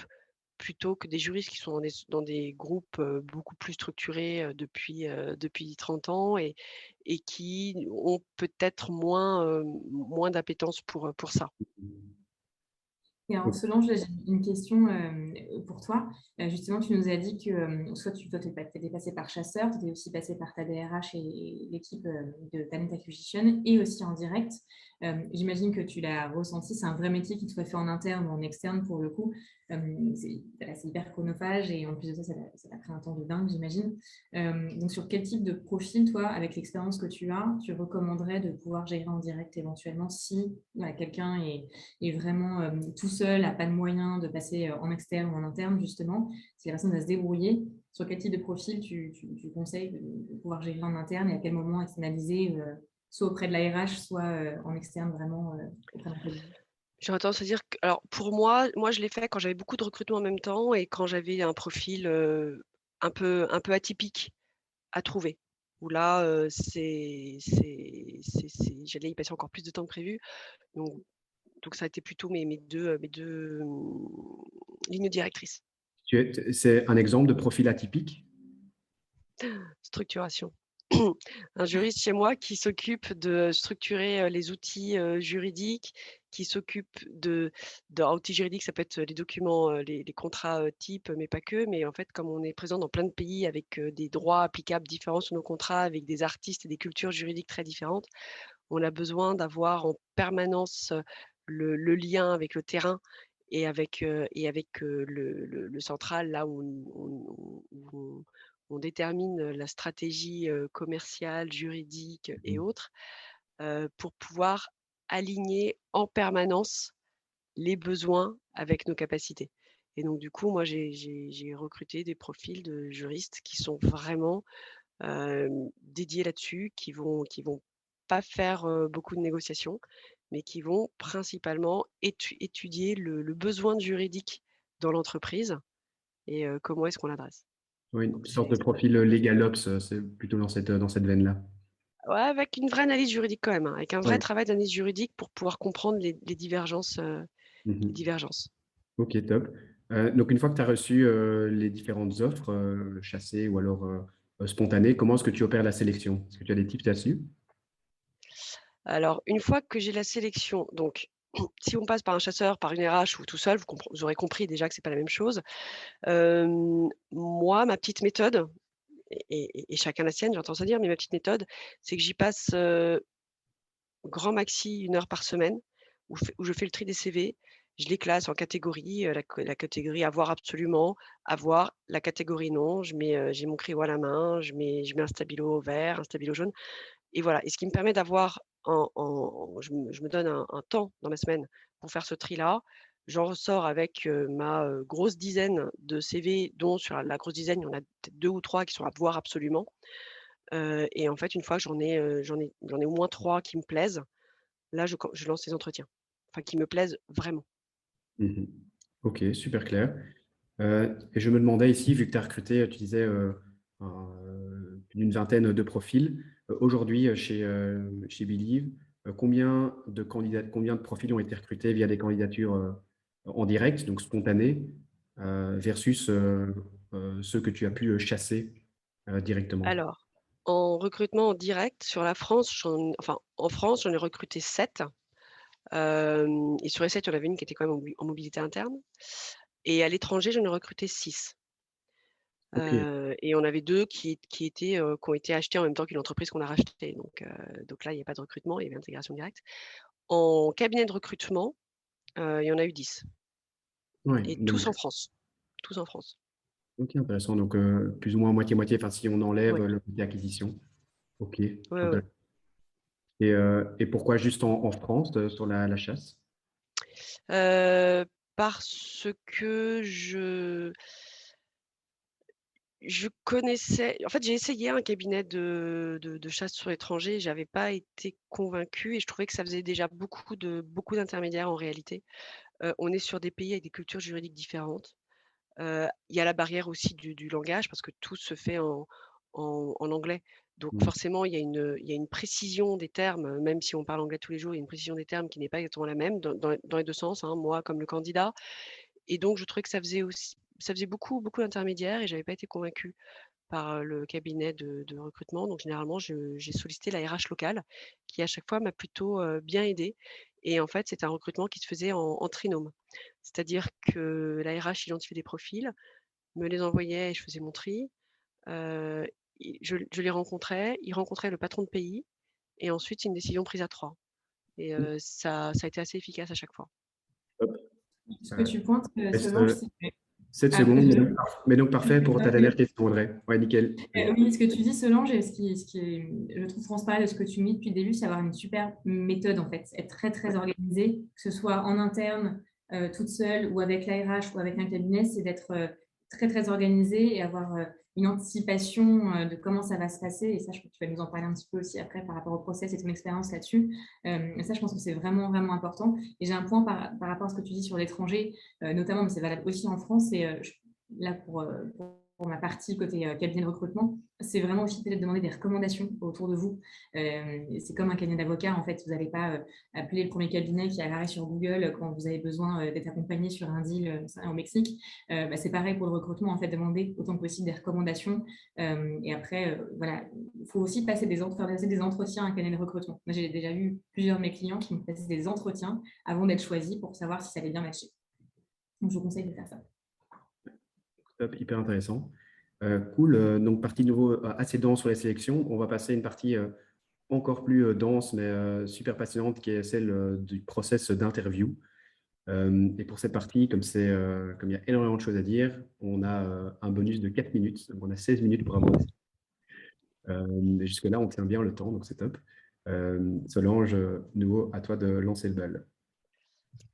plutôt que des juristes qui sont dans des groupes beaucoup plus structurés depuis 30 ans et qui ont peut-être moins d'appétence pour ça. Et alors, Solange, là, j'ai une question pour toi. Justement, tu nous as dit que soit toi, tu étais passé par chasseur, tu étais aussi passé par ta DRH et l'équipe de Talent Acquisition et aussi en direct. J'imagine que tu l'as ressenti, c'est un vrai métier qui te soit fait en interne ou en externe pour le coup. C'est hyper chronophage et en plus de ça, ça t'a pris un temps de dingue, j'imagine. Donc, sur quel type de profil, toi, avec l'expérience que tu as, tu recommanderais de pouvoir gérer en direct éventuellement si voilà, quelqu'un est vraiment tout seul, n'a pas de moyens de passer en externe ou en interne, justement, si la personne va se débrouiller, sur quel type de profil tu conseilles de pouvoir gérer en interne et à quel moment externaliser, soit auprès de la RH, soit en externe, vraiment auprès d'un cabinet. J'aurais tendance à dire que, alors pour moi, je l'ai fait quand j'avais beaucoup de recrutements en même temps et quand j'avais un profil un peu atypique à trouver. Où là, j'allais y passer encore plus de temps que prévu. Donc ça a été plutôt mes deux lignes directrices. C'est un exemple de profil atypique? Structuration. Un juriste chez moi qui s'occupe de structurer les outils juridiques, qui s'occupe outils juridiques, ça peut être les documents, les contrats types, mais pas que. Mais en fait, comme on est présent dans plein de pays avec des droits applicables différents sur nos contrats, avec des artistes et des cultures juridiques très différentes, on a besoin d'avoir en permanence le lien avec le terrain et avec le central, là où on détermine la stratégie commerciale, juridique et autres, pour pouvoir aligner en permanence les besoins avec nos capacités. Et donc, du coup, moi, j'ai recruté des profils de juristes qui sont vraiment dédiés là-dessus, qui vont pas faire beaucoup de négociations, mais qui vont principalement étudier le besoin juridique dans l'entreprise et comment est-ce qu'on l'adresse. Oui, une Donc, sorte de profil LegalOps, c'est plutôt dans cette veine-là. ouais, avec une vraie analyse juridique quand même, hein, avec un vrai Oui. travail d'analyse juridique pour pouvoir comprendre les divergences. Les Mhm. divergences. Ok, top. Donc, une fois que tu as reçu les différentes offres, chassées ou alors spontanées, comment est-ce que tu opères la sélection? Est-ce que tu as des tips là-dessus? Alors, une fois que j'ai la sélection, donc si on passe par un chasseur, par une RH ou tout seul, vous aurez compris déjà que c'est pas la même chose. Moi, ma petite méthode, et chacun la sienne, j'entends ça dire, mais ma petite méthode, c'est que j'y passe grand maxi 1 heure par semaine, où je fais le tri des CV. Je les classe en catégories, la catégorie avoir absolument, avoir, la catégorie non. J'ai mon crayon à la main, je mets un stabilo vert, un stabilo jaune. Et voilà, et ce qui me permet d'avoir je me donne un temps dans ma semaine pour faire ce tri-là. J'en ressors avec, ma, grosse dizaine de CV dont sur la grosse dizaine, il y en a peut-être 2 ou 3 qui sont à voir absolument. Et en fait, une fois que j'en ai au moins 3 qui me plaisent, là, je lance les entretiens. Enfin, qui me plaisent vraiment. Mhm. Ok, super clair. Et je me demandais ici, vu que tu as recruté, tu disais, plus d'une vingtaine de profils, Aujourd'hui, chez Believe, combien de candidats, combien de profils ont été recrutés via des candidatures en direct, donc spontanées, versus ceux que tu as pu chasser directement? Alors, en recrutement en direct sur la France, en France, j'en ai recruté 7. Et sur les 7, il y en avait une qui était quand même en mobilité interne. Et à l'étranger, j'en ai recruté 6. Ok, Et on avait 2 qui ont été achetés en même temps qu'une entreprise qu'on a rachetée. Donc là, il n'y a pas de recrutement, il y avait intégration directe. En cabinet de recrutement, il y en a eu 10. ouais, Et donc, tous en France. Tous en France. ok, intéressant. Donc, plus ou moins moitié-moitié, enfin, si on enlève Ouais, le côté acquisition. Ok, ouais, ouais. intéressant. Et pourquoi juste en France sur la chasse? Parce que je connaissais. En fait, j'ai essayé un cabinet de chasse sur l'étranger. J'avais pas été convaincue et je trouvais que ça faisait déjà beaucoup d'intermédiaires en réalité. On est sur des pays avec des cultures juridiques différentes. Il y a la barrière aussi du langage parce que tout se fait en anglais. Donc Hmm. forcément, il y a une précision des termes, même si on parle anglais tous les jours, il y a une précision des termes qui n'est pas exactement la même dans les 2 sens, hein, moi comme le candidat. Et donc je trouvais que ça faisait beaucoup d'intermédiaires et j'avais pas été convaincue par le cabinet de recrutement. Donc généralement, j'ai sollicité la RH locale qui à chaque fois m'a plutôt bien aidée. Et en fait, c'est un recrutement qui se faisait en trinôme. C'est-à-dire que la RH identifiait des profils, me les envoyait et je faisais mon tri. Euh, je les rencontrais, ils rencontraient le patron de pays et ensuite une décision prise à 3. Et ça a été assez efficace à chaque fois. Hop. Ce que Euh, tu pointes, reste Solange, c'est que… 7 Ah, secondes, mais donc parfait pour ta dernière question, Audrey. Ouais, nickel. Oui, ce que tu dis, Solange, et ce qui est, je trouve, transparent de ce que tu me dis depuis le début, c'est avoir une super méthode, en fait. Être très, très organisé, que ce soit en interne, toute seule, ou avec l'ARH, ou avec un cabinet, c'est d'être très, très organisé et avoir une anticipation de comment ça va se passer. Et ça, je pense que tu vas nous en parler un petit peu aussi après par rapport au process et ton expérience là-dessus. Et ça, je pense que c'est vraiment, vraiment important. Et j'ai un point par rapport à ce que tu dis sur l'étranger, notamment, mais c'est valable aussi en France, et là, pour ma partie côté cabinet de recrutement, c'est vraiment aussi peut-être demander des recommandations autour de vous. C'est comme un cabinet d'avocat, en fait, vous n'allez pas appeler le premier cabinet qui apparaît sur Google quand vous avez besoin d'être accompagné sur un deal au Mexique. C'est pareil pour le recrutement, en fait, demander autant que possible des recommandations. Et après, voilà, il faut aussi faire passer des entretiens à un cabinet de recrutement. Moi, j'ai déjà eu plusieurs de mes clients qui me passaient des entretiens avant d'être choisis pour savoir si ça allait bien matcher. Donc, je vous conseille de faire ça. Top, hyper intéressant. Cool. Donc, partie de nouveau assez dense sur les sélections. On va passer à une partie encore plus dense, mais super passionnante, qui est celle du process d'interview. Et pour cette partie, comme il y a énormément de choses à dire, on a un bonus de 4 minutes. Donc, on a 16 minutes pour aborder. Jusque-là, on tient bien le temps, donc c'est top. Solange, de nouveau, à toi de lancer le bal.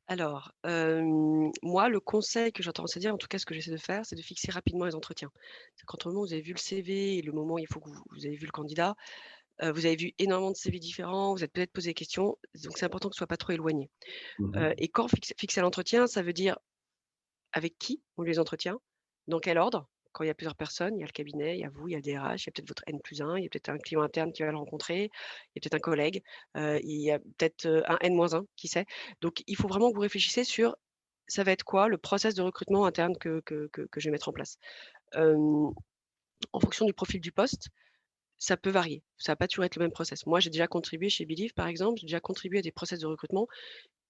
Alors, moi, le conseil que j'ai tendance à dire, en tout cas ce que j'essaie de faire, c'est de fixer rapidement les entretiens. C'est quand au moment où vous avez vu le CV et le moment où il faut que vous avez vu le candidat, vous avez vu énormément de CV différents, vous êtes peut-être posé des questions, donc c'est important que ce soit pas trop éloigné. Mhm. Et quand fixer l'entretien, ça veut dire avec qui on les entretient, dans quel ordre. Quand il y a plusieurs personnes, il y a le cabinet, il y a vous, il y a le DRH, il y a peut-être votre N+1, il y a peut-être un client interne qui va le rencontrer, il y a peut-être un collègue, il y a peut-être un N-1, qui sait. Donc, il faut vraiment que vous réfléchissez sur ça va être quoi le process de recrutement interne que je vais mettre en place. En fonction du profil du poste, ça peut varier. Ça va pas toujours être le même process. Moi, j'ai déjà contribué chez Believe, par exemple, j'ai déjà contribué à des process de recrutement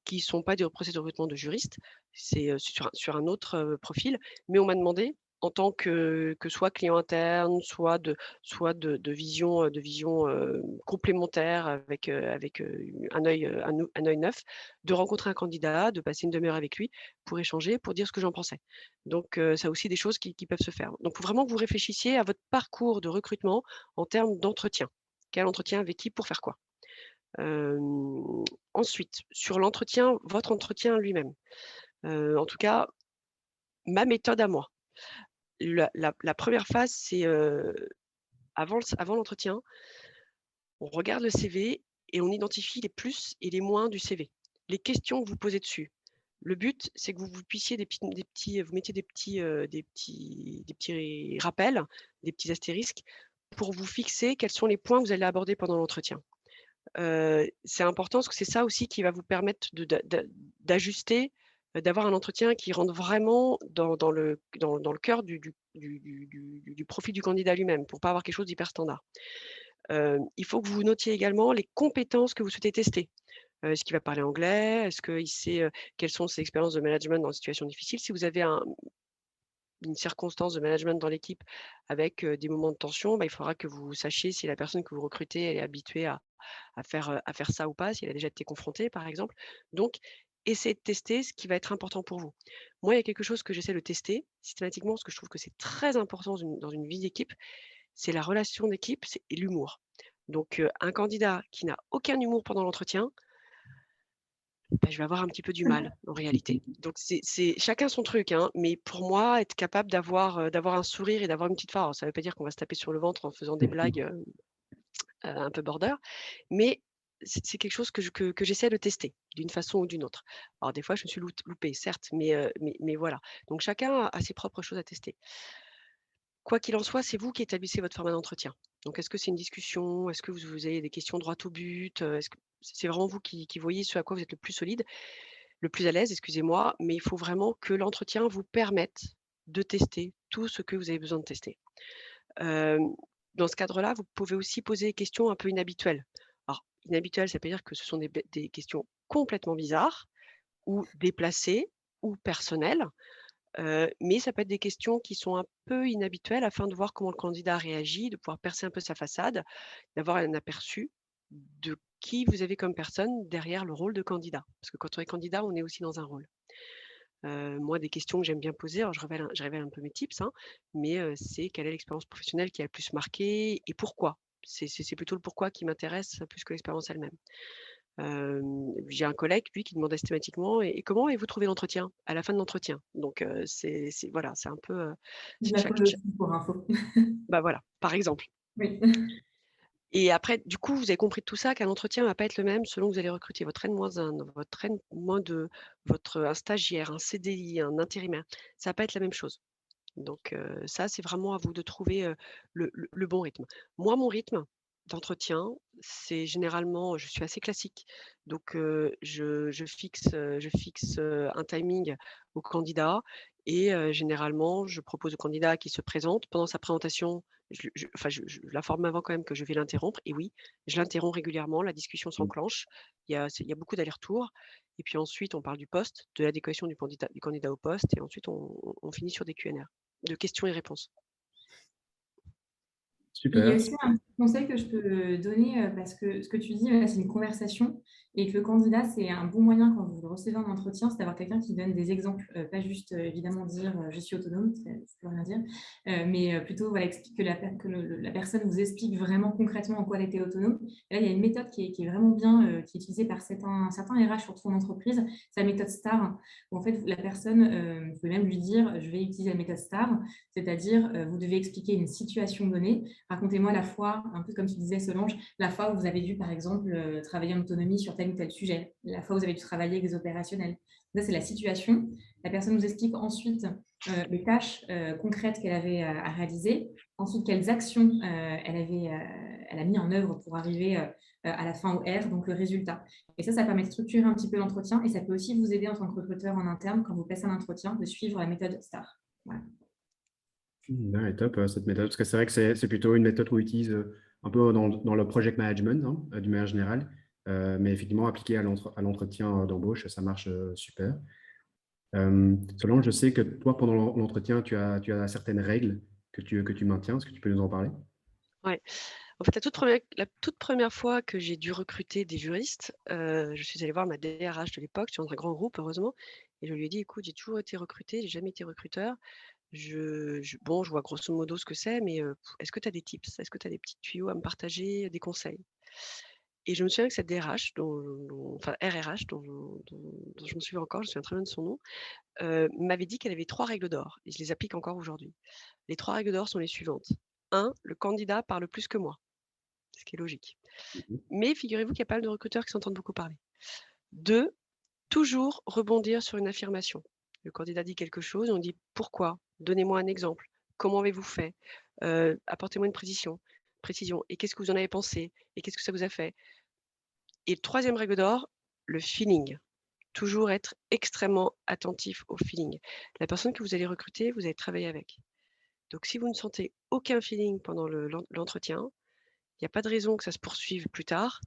qui ne sont pas des process de recrutement de juristes, c'est sur un autre profil, mais on m'a demandé en tant que soit client interne, de vision complémentaire avec un œil neuf, de rencontrer un candidat, de passer une demi-heure avec lui pour échanger, pour dire ce que j'en pensais. Donc, ça aussi des choses qui peuvent se faire. Donc, il faut vraiment que vous réfléchissiez à votre parcours de recrutement en termes d'entretien. Quel entretien avec qui pour faire quoi? Ensuite, sur l'entretien, votre entretien lui-même. En tout cas, ma méthode à moi. La première phase, c'est avant l'entretien, on regarde le CV et on identifie les plus et les moins du CV. Les questions que vous posez dessus. Le but, c'est que vous puissiez vous mettiez des petits rappels, des petits astérisques pour vous fixer quels sont les points que vous allez aborder pendant l'entretien. C'est important parce que c'est ça aussi qui va vous permettre d'ajuster, d'avoir un entretien qui rentre vraiment dans le cœur du profil du candidat lui-même, pour pas avoir quelque chose d'hyper standard. Il faut que vous notiez également les compétences que vous souhaitez tester. Est-ce qu'il va parler anglais? Est-ce qu'il sait, quelles sont ses expériences de management dans une situation difficile? Si vous avez une circonstance de management dans l'équipe avec des moments de tension, bah, il faudra que vous sachiez si la personne que vous recrutez elle est habituée à faire ça ou pas, si elle a déjà été confrontée, par exemple. Donc, essayez de tester ce qui va être important pour vous. Moi, il y a quelque chose que j'essaie de tester systématiquement, parce que je trouve que c'est très important dans une vie d'équipe, c'est la relation d'équipe et l'humour. Donc, un candidat qui n'a aucun humour pendant l'entretien, bah, je vais avoir un petit peu du mal en réalité. Donc c'est chacun son truc, hein, mais pour moi, être capable d'avoir un sourire et d'avoir une petite farce, ça ne veut pas dire qu'on va se taper sur le ventre en faisant des blagues un peu border, mais c'est quelque chose que j'essaie de tester d'une façon ou d'une autre. Alors des fois, je me suis loupée, certes, mais voilà. Donc chacun a ses propres choses à tester. Quoi qu'il en soit, c'est vous qui établissez votre format d'entretien. Donc est-ce que c'est une discussion? Est-ce que vous avez des questions droit au but? Est-ce que c'est vraiment vous qui voyez ce à quoi vous êtes le plus solide? Le plus à l'aise, excusez-moi, mais il faut vraiment que l'entretien vous permette de tester tout ce que vous avez besoin de tester. Dans ce cadre-là, vous pouvez aussi poser des questions un peu inhabituelles. Alors, inhabituelles, ça veut dire que ce sont des questions complètement bizarres ou déplacées ou personnelles, mais ça peut être des questions qui sont un peu inhabituelles afin de voir comment le candidat réagit, de pouvoir percer un peu sa façade, d'avoir un aperçu de qui vous avez comme personne derrière le rôle de candidat. Parce que quand on est candidat, on est aussi dans un rôle. Moi, des questions que j'aime bien poser, alors je révèle un peu mes tips, hein, mais c'est quelle est l'expérience professionnelle qui a le plus marqué et pourquoi? C'est plutôt le pourquoi qui m'intéresse plus que l'expérience elle-même. J'ai un collègue, lui, qui demandait systématiquement: «Et comment avez-vous trouvé l'entretien?» à la fin de l'entretien. Donc c'est voilà, c'est un peu, Je la chaque pose aussi pour info. bah, voilà, par exemple. Oui. Et après, du coup, vous avez compris de tout ça qu'un entretien ne va pas être le même selon que vous allez recruter votre N-1, votre N-2, un stagiaire, un CDI, un intérimaire. Ça va pas être la même chose. Donc ça, c'est vraiment à vous de trouver, le bon rythme. Moi, mon rythme d'entretien, c'est généralement je suis assez classique. Donc je fixe un timing au candidat et généralement, je propose au candidat qui se présente. Pendant sa présentation, je l'informe avant quand même que je vais l'interrompre et oui, je l'interromps régulièrement, la discussion s'enclenche. Il y a beaucoup d'allers-retours et puis ensuite on parle du poste, de l'adéquation du candidat au poste et ensuite on finit sur des Q&A. De questions et réponses. Il y a Super. aussi un petit conseil que je peux donner, parce que ce que tu dis, c'est une conversation et que le candidat, c'est un bon moyen quand vous le recevez en entretien, c'est d'avoir quelqu'un qui donne des exemples, pas juste évidemment dire je suis autonome, ça ne veut rien dire, mais plutôt voilà, que la personne vous explique vraiment concrètement en quoi elle était autonome. Et là, il y a une méthode qui est vraiment bien, qui est utilisée par certains RH surtout en entreprise, c'est la méthode STAR, où en fait la personne, vous pouvez même lui dire je vais utiliser la méthode STAR, c'est-à-dire vous devez expliquer une situation donnée. Racontez-moi la fois, un peu comme tu disais Solange, la fois où vous avez dû, par exemple, travailler en autonomie sur tel ou tel sujet, la fois où vous avez dû travailler avec des opérationnels. Ça, c'est la situation. La personne nous explique ensuite les tâches concrètes qu'elle avait à réaliser, ensuite quelles actions elle a mis en œuvre pour arriver à la fin au R, donc le résultat. Et ça permet de structurer un petit peu l'entretien et ça peut aussi vous aider en tant que recruteur en interne, quand vous passez un entretien, de suivre la méthode STAR. Voilà. Ouais, top cette méthode, parce que c'est vrai que c'est plutôt une méthode qu'on utilise un peu dans le project management, hein, d'une manière générale, mais effectivement appliquée à l'entretien d'embauche, ça marche super. Solange, je sais que toi, pendant l'entretien, tu as certaines règles que tu maintiens. Est-ce que tu peux nous en parler? Ouais. En fait, la toute première fois que j'ai dû recruter des juristes, je suis allée voir ma DRH de l'époque, j'étais dans un grand groupe heureusement, et je lui ai dit: «Écoute, j'ai toujours été recrutée, j'ai jamais été recruteur. Bon, je vois grosso modo ce que c'est, mais est-ce que tu as des tips? Est-ce que tu as des petits tuyaux à me partager, des conseils?» Et je me souviens que cette DRH enfin RRH dont je me souviens encore, je me souviens très bien de son nom, m'avait dit qu'elle avait 3 règles d'or et je les applique encore aujourd'hui. Les 3 règles d'or sont les suivantes: 1, le candidat parle plus que moi, ce qui est logique. Mhm. Mais figurez-vous qu'il y a pas mal de recruteurs qui s'entendent beaucoup parler. 2, toujours rebondir sur une affirmation. Le candidat dit quelque chose, on dit: «Pourquoi? Donnez-moi un exemple. Comment avez-vous fait? Apportez-moi une précision». précision. Et qu'est-ce que vous en avez pensé? Et qu'est-ce que ça vous a fait? Et 3e règle d'or, le feeling. Toujours être extrêmement attentif au feeling. La personne que vous allez recruter, vous allez travailler avec. Donc si vous ne sentez aucun feeling pendant l'entretien, il n'y a pas de raison que ça se poursuive plus tard.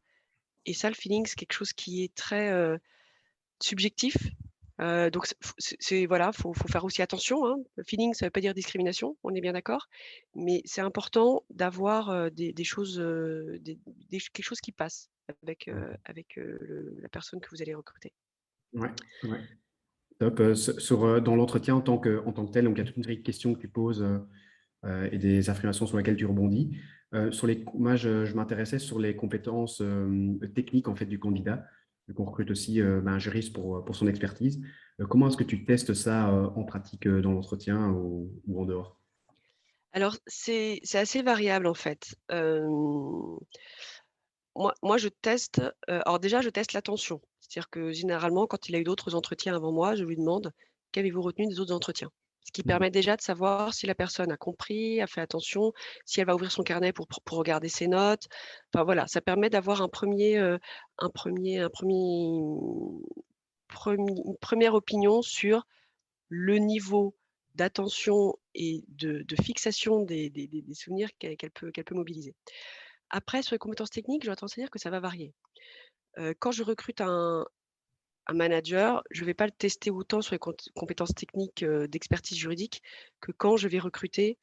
Et ça, le feeling, c'est quelque chose qui est très subjectif. Donc voilà, faut faire aussi attention, hein. Le feeling, ça veut pas dire discrimination, on est bien d'accord, mais c'est important d'avoir des choses, quelque chose qui passe avec, la personne que vous allez recruter. Ouais, ouais. Top. Dans l'entretien en tant que tel, donc il y a toute une série de questions que tu poses et des affirmations sur lesquelles tu rebondis. Moi, je m'intéressais sur les compétences techniques en fait, du candidat. Donc, on recrute aussi un juriste pour son expertise. Comment est-ce que tu testes ça en pratique dans l'entretien ou en dehors? Alors c'est assez variable en fait. Moi je teste, alors déjà je teste l'attention. C'est-à-dire que généralement quand il a eu d'autres entretiens avant moi, je lui demande: «Qu'avez-vous retenu des autres entretiens?» Ce qui permet déjà de savoir si la personne a compris, a fait attention, si elle va ouvrir son carnet pour regarder ses notes. Enfin voilà, ça permet d'avoir un premier, une première opinion sur le niveau d'attention et de fixation des souvenirs qu'elle peut mobiliser. Après sur les compétences techniques, j'aurais tendance à dire que ça va varier. Quand je recrute un manager, je ne vais pas le tester autant sur les compétences techniques, d'expertise juridique que quand je vais recruter,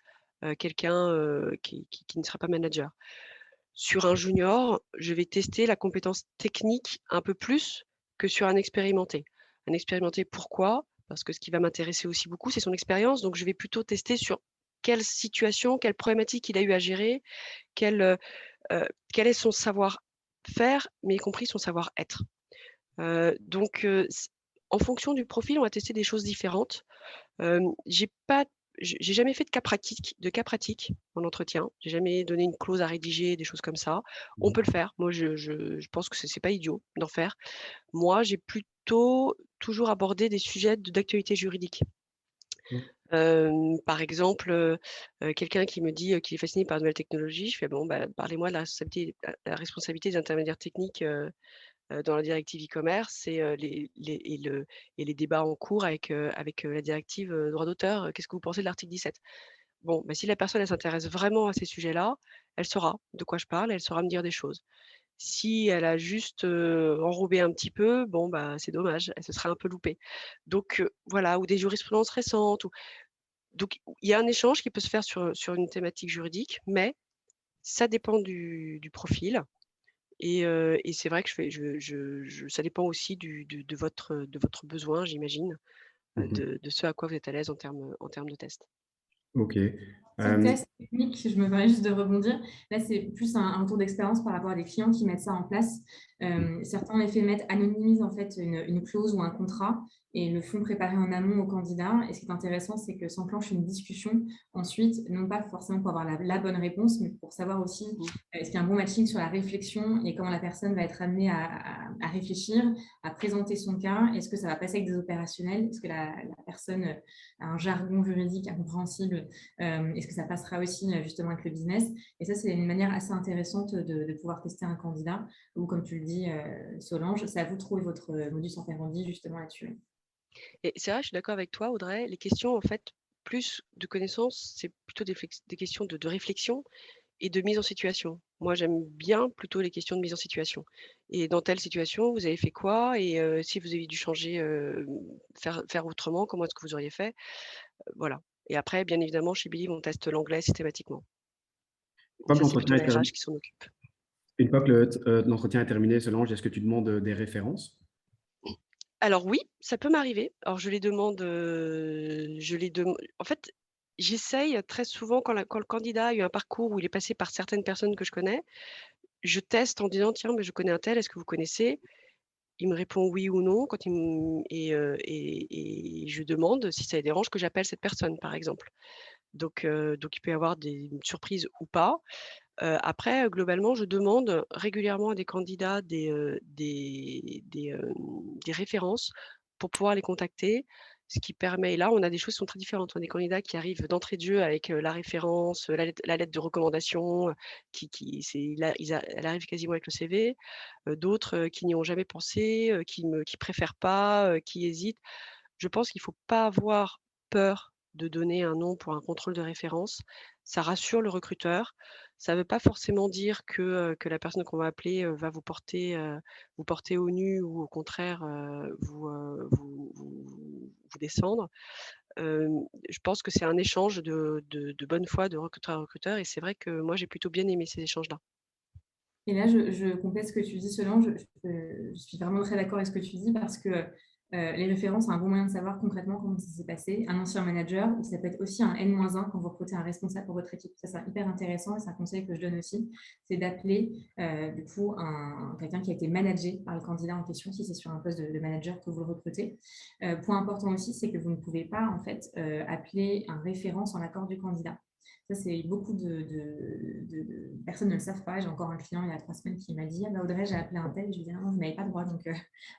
quelqu'un, qui ne sera pas manager. Sur un junior, je vais tester la compétence technique un peu plus que sur un expérimenté. Un expérimenté, pourquoi? Parce que ce qui va m'intéresser aussi beaucoup, c'est son expérience. Donc, je vais plutôt tester sur quelle situation, quelle problématique il a eu à gérer, quel est son savoir-faire, mais y compris son savoir-être. Donc, en fonction du profil, on va tester des choses différentes. J'ai jamais fait de cas pratique en entretien. J'ai jamais donné une clause à rédiger, des choses comme ça. On peut le faire. Moi, je pense que c'est pas idiot d'en faire. Moi, j'ai plutôt toujours abordé des sujets d'actualité juridique. Par exemple, quelqu'un qui me dit qu'il est fasciné par de nouvelles technologies, je fais bon, bah, parlez-moi de la responsabilité des intermédiaires techniques dans la directive e-commerce et les débats en cours avec la directive droit d'auteur. Qu'est-ce que vous pensez de l'article 17? Bon, bah, si la personne elle s'intéresse vraiment à ces sujets-là, elle saura de quoi je parle, elle saura me dire des choses. Si elle a juste enrobé un petit peu, bon, bah, c'est dommage, elle se serait un peu loupée. Donc voilà, ou des jurisprudences récentes. Donc il y a un échange qui peut se faire sur une thématique juridique, mais ça dépend du profil. Et c'est vrai que ça dépend aussi de votre besoin, j'imagine, de ce à quoi vous êtes à l'aise en termes de test. Ok. Ce test technique, je me permets juste de rebondir. Là, c'est plus un retour d'expérience par rapport à des clients qui mettent ça en place. Certains, en effet, anonymisent en fait une clause ou un contrat et le font préparer en amont au candidat. Et ce qui est intéressant, c'est que s'enclenche une discussion ensuite, non pas forcément pour avoir la bonne réponse, mais pour savoir aussi est-ce qu'il y a un bon matching sur la réflexion et comment la personne va être amenée à réfléchir, à présenter son cas. Est-ce que ça va passer avec des opérationnels? Est-ce que la personne a un jargon juridique incompréhensible? Est-ce que ça passera aussi justement avec le business? Et ça, c'est une manière assez intéressante de pouvoir tester un candidat. Ou comme tu le dis, Solange, c'est à vous de trouver votre modus operandi justement là-dessus. Et c'est vrai, je suis d'accord avec toi, Audrey. Les questions, en fait, plus de connaissances, c'est plutôt des questions de réflexion et de mise en situation. Moi, j'aime bien plutôt les questions de mise en situation. Et dans telle situation, vous avez fait quoi? Et si vous avez dû changer, faire autrement, comment est-ce que vous auriez fait? Voilà. Et après, bien évidemment, chez Believe, on teste l'anglais systématiquement. Et ça, c'est plutôt la RH qui s'en occupe. Une fois que l'entretien est terminé, Solange, est-ce que tu demandes des références? Alors oui, ça peut m'arriver. Alors je les demande, en fait, j'essaye très souvent quand le candidat a eu un parcours où il est passé par certaines personnes que je connais, je teste en disant: «Tiens, mais je connais un tel, est-ce que vous connaissez?» Il me répond oui ou non quand il m et je demande si ça les dérange que j'appelle cette personne, par exemple. Donc il peut y avoir une surprise ou pas. Après, globalement, je demande régulièrement à des candidats des références pour pouvoir les contacter. ce qui permet, et là, on a des choses qui sont très différentes. On a des candidats qui arrivent d'entrée de jeu avec la référence, la lettre de recommandation, elle arrive quasiment avec le CV. D'autres qui n'y ont jamais pensé, qui préfèrent pas, qui hésitent. Je pense qu'il ne faut pas avoir peur de donner un nom pour un contrôle de référence. Ça rassure le recruteur. Ça ne veut pas forcément dire que la personne qu'on va appeler va vous porter au nu ou au contraire vous descendre. Je pense que c'est un échange de bonne foi de recruteur à recruteur et c'est vrai que moi j'ai plutôt bien aimé ces échanges-là. Et là, je complète ce que tu dis, Solange. Je suis vraiment très d'accord avec ce que tu dis parce que les références, c'est un bon moyen de savoir concrètement comment ça s'est passé. Un ancien manager, ça peut être aussi un N-1 quand vous recrutez un responsable pour votre équipe. Ça, c'est hyper intéressant et c'est un conseil que je donne aussi. C'est d'appeler du coup quelqu'un qui a été managé par le candidat en question, si c'est sur un poste de manager que vous le recrutez. Point important aussi, c'est que vous ne pouvez pas en fait appeler un référent sans l'accord du candidat. Ça, c'est beaucoup de personnes ne le savent pas. J'ai encore un client il y a 3 semaines qui m'a dit « Audrey, j'ai appelé un tel. » Je lui ai dit « Non, vous n'avez pas le droit, donc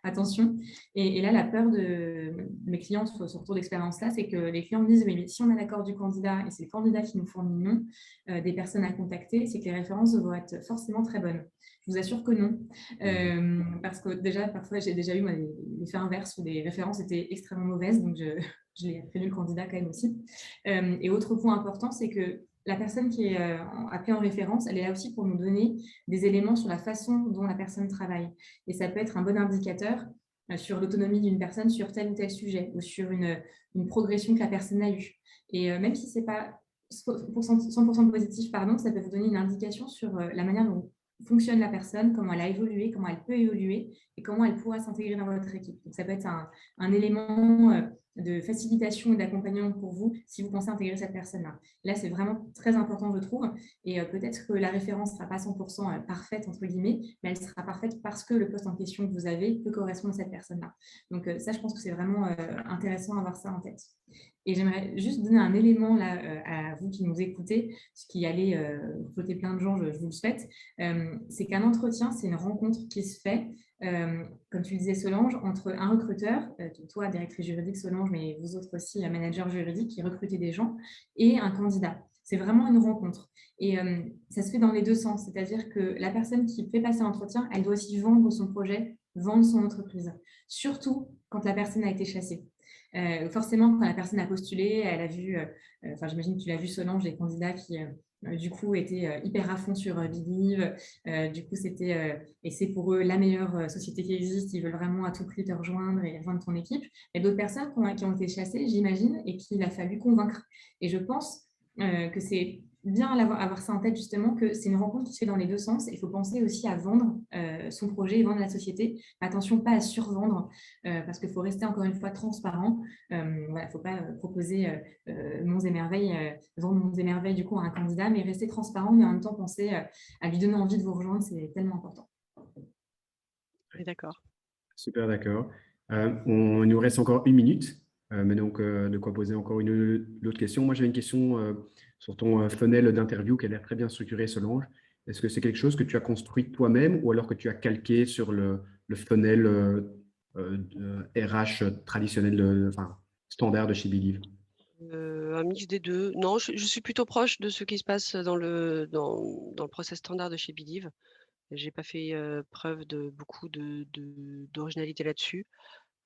attention. » Et là, la peur de mes clients sur ce retour d'expérience-là, c'est que les clients me disent « Mais si on a l'accord du candidat et c'est le candidat qui nous fournit le nom des personnes à contacter, c'est que les références vont être forcément très bonnes. » Je vous assure que non. Parce que déjà, parfois, j'ai déjà eu l'effet inverse où les références étaient extrêmement mauvaises. Donc, je l'ai prévenu le candidat quand même aussi. Et autre point important, c'est que la personne qui est appelée en référence, elle est là aussi pour nous donner des éléments sur la façon dont la personne travaille. Et ça peut être un bon indicateur sur l'autonomie d'une personne sur tel ou tel sujet ou sur une progression que la personne a eue. Et même si ce n'est pas 100% positif, pardon, ça peut vous donner une indication sur la manière dont fonctionne la personne, comment elle a évolué, comment elle peut évoluer et comment elle pourra s'intégrer dans votre équipe. Donc, ça peut être un élément de facilitation et d'accompagnement pour vous si vous pensez intégrer cette personne-là. Là, c'est vraiment très important, je trouve. Et peut-être que la référence ne sera pas 100% parfaite, entre guillemets, mais elle sera parfaite parce que le poste en question que vous avez peut correspondre à cette personne-là. Donc ça, je pense que c'est vraiment intéressant d'avoir ça en tête. Et j'aimerais juste donner un élément là à vous qui nous écoutez, ce qui allait recruter plein de gens, je vous le souhaite. C'est qu'un entretien, c'est une rencontre qui se fait, comme tu le disais Solange, entre un recruteur, toi directrice juridique Solange, mais vous autres aussi manager juridique qui recrutez des gens, et un candidat. C'est vraiment une rencontre. Et ça se fait dans les deux sens, c'est-à-dire que la personne qui fait passer l'entretien, elle doit aussi vendre son projet, vendre son entreprise, surtout quand la personne a été chassée. Forcément, quand la personne a postulé, elle a vu, j'imagine que tu l'as vu Solange, des candidats qui du coup étaient hyper à fond sur Believe. Du coup, et c'est pour eux la meilleure société qui existe. Ils veulent vraiment à tout prix te rejoindre et rejoindre ton équipe. Il y a d'autres personnes qui ont été chassées, j'imagine, et qu'il a fallu convaincre. Et je pense que c'est bien avoir ça en tête justement, que c'est une rencontre qui se fait dans les deux sens. Il faut penser aussi à vendre son projet et vendre la société. Attention, pas à survendre parce qu'il faut rester encore une fois transparent. Il ne faut pas proposer monts et merveilles, vendre monts et merveilles du coup à un candidat, mais rester transparent, mais en même temps penser à lui donner envie de vous rejoindre, c'est tellement important. Oui, d'accord. Super, d'accord. Il nous reste encore 1 minute, mais donc de quoi poser encore une autre question. Moi, j'avais une question sur ton funnel d'interview qui a l'air très bien structuré, Solange. Est-ce que c'est quelque chose que tu as construit toi-même ou alors que tu as calqué sur le funnel RH traditionnel, enfin, standard de chez Believe? Un mix des deux. Non, je suis plutôt proche de ce qui se passe dans le process standard de chez Believe. J'ai pas fait preuve de beaucoup d'originalité là-dessus.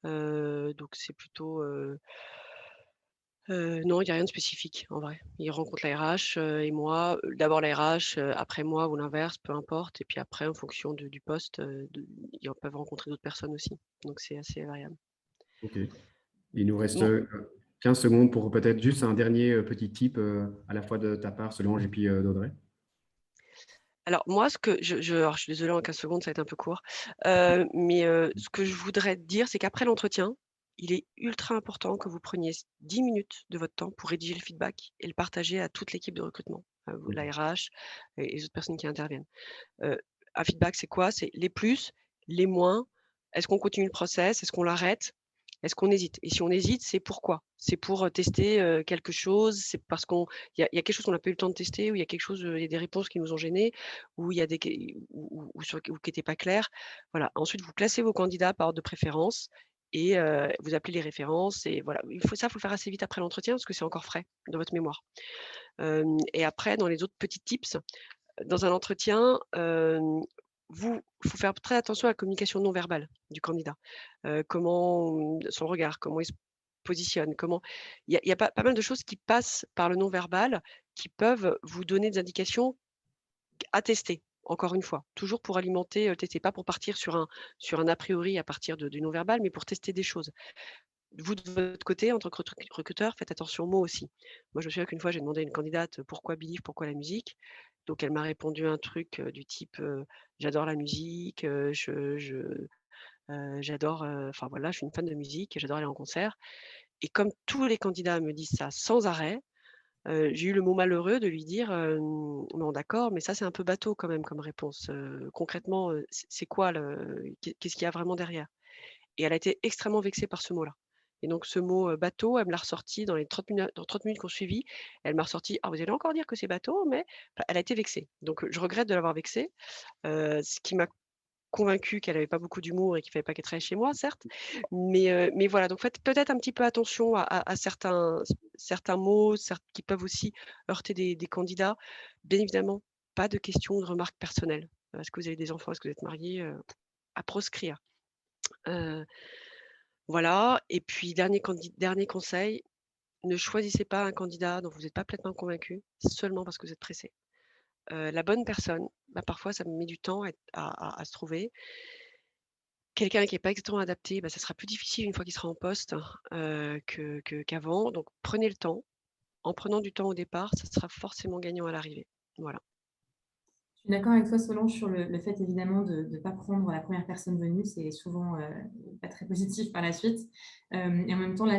Donc c'est plutôt non, il n'y a rien de spécifique en vrai. Ils rencontrent la RH et moi, d'abord la RH, après moi ou l'inverse, peu importe. Et puis après, en fonction du poste, ils peuvent rencontrer d'autres personnes aussi. Donc c'est assez variable. OK. Il nous reste Bon. 15 secondes pour peut-être juste un dernier petit tip à la fois de ta part, Solange, et puis d'Audrey. Alors moi, alors, je suis désolée, en 15 secondes, ça va être un peu court. Mais ce que je voudrais dire, c'est qu'après l'entretien, il est ultra important que vous preniez 10 minutes de votre temps pour rédiger le feedback et le partager à toute l'équipe de recrutement, la RH et les autres personnes qui interviennent. Un feedback, c'est quoi? C'est les plus, les moins. Est-ce qu'on continue le process? Est-ce qu'on l'arrête? Est-ce qu'on hésite? Et si on hésite, c'est pourquoi? C'est pour tester quelque chose? C'est parce qu'il y a quelque chose qu'on n'a pas eu le temps de tester, ou il y a quelque chose, il y a des réponses qui nous ont gênés, ou il y a ou qui n'étaient pas claires. Voilà. Ensuite, vous classez vos candidats par ordre de préférence et vous appelez les références et voilà. Faut le faire assez vite après l'entretien parce que c'est encore frais dans votre mémoire. Et après dans les autres petits tips, dans un entretien, faut faire très attention à la communication non verbale du candidat. Comment son regard, comment il se positionne, comment il y a pas mal de choses qui passent par le non verbal, qui peuvent vous donner des indications à tester, encore une fois. Toujours pour alimenter, tester, pas pour partir sur un a priori à partir du non verbal, mais pour tester des choses. Vous, de votre côté, en tant que recruteur, faites attention aux mots aussi. Moi, je me souviens qu'une fois, j'ai demandé à une candidate: «Pourquoi Believe? Pourquoi la musique?» Donc elle m'a répondu un truc, du type, «J'adore la musique, j'adore, enfin voilà, je suis une fan de musique, j'adore aller en concert» et comme tous les candidats me disent ça sans arrêt, j'ai eu le mot malheureux de lui dire, «Non d'accord, mais ça c'est un peu bateau quand même comme réponse, concrètement, c'est quoi qu'est-ce qu'il y a vraiment derrière?» Et elle a été extrêmement vexée par ce mot-là. Et donc ce mot, bateau, elle me l'a ressorti dans 30 minutes qui ont suivi. Elle m'a ressorti: «Ah vous allez encore dire que c'est bateau, mais» enfin, elle a été vexée. Donc, je regrette de l'avoir vexée, ce qui m'a convaincue qu'elle avait pas beaucoup d'humour et qu'il fallait pas qu'elle travaille chez moi, certes. Mais voilà, donc faites peut-être un petit peu attention à certains mots, qui peuvent aussi heurter des candidats. Bien évidemment, pas de questions ou de remarques personnelles. Est-ce que vous avez des enfants? Est-ce que vous êtes mariés? À proscrire. Heu Voilà et puis dernier conseil, ne choisissez pas un candidat dont vous n'êtes pas pleinement convaincu, seulement parce que vous êtes pressé. La bonne personne, bah, parfois ça met du temps à se trouver. Quelqu'un qui est pas exactement adapté, bah, ça sera plus difficile une fois qu'il sera en poste, qu'avant. Donc prenez le temps. En prenant du temps au départ, ça sera forcément gagnant à l'arrivée. Voilà. Je suis d'accord avec toi, Solange, sur le fait évidemment de ne pas prendre la première personne venue. C'est souvent pas très positif par la suite. Et en même temps, là,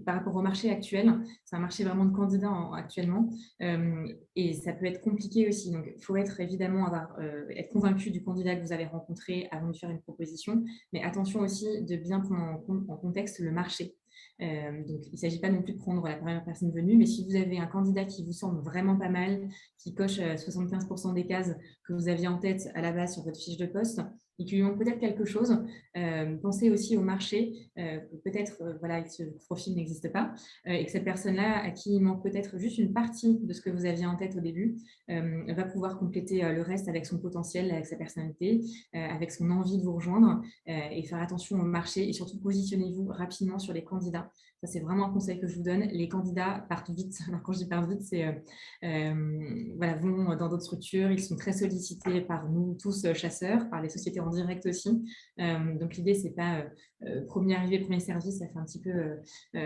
par rapport au marché actuel, c'est un marché vraiment de candidats actuellement. Et ça peut être compliqué aussi. Donc, il faut être évidemment être convaincu du candidat que vous avez rencontré avant de faire une proposition. Mais attention aussi de bien prendre en contexte le marché. Donc, il ne s'agit pas non plus de prendre la première personne venue, mais si vous avez un candidat qui vous semble vraiment pas mal, qui coche 75% des cases que vous aviez en tête à la base sur votre fiche de poste et qui lui manque peut-être quelque chose, pensez aussi au marché. Peut-être voilà, que ce profil n'existe pas et que cette personne-là, à qui il manque peut-être juste une partie de ce que vous aviez en tête au début, va pouvoir compléter le reste avec son potentiel, avec sa personnalité, avec son envie de vous rejoindre et faire attention au marché et surtout positionnez-vous rapidement sur les candidats. Ça, c'est vraiment un conseil que je vous donne. Les candidats partent vite. Alors, quand je dis partent vite, c'est voilà, vont dans d'autres structures. Ils sont très sollicités par nous tous chasseurs, par les sociétés en direct aussi. Donc l'idée, c'est pas premier arrivé, premier service, ça fait un petit peu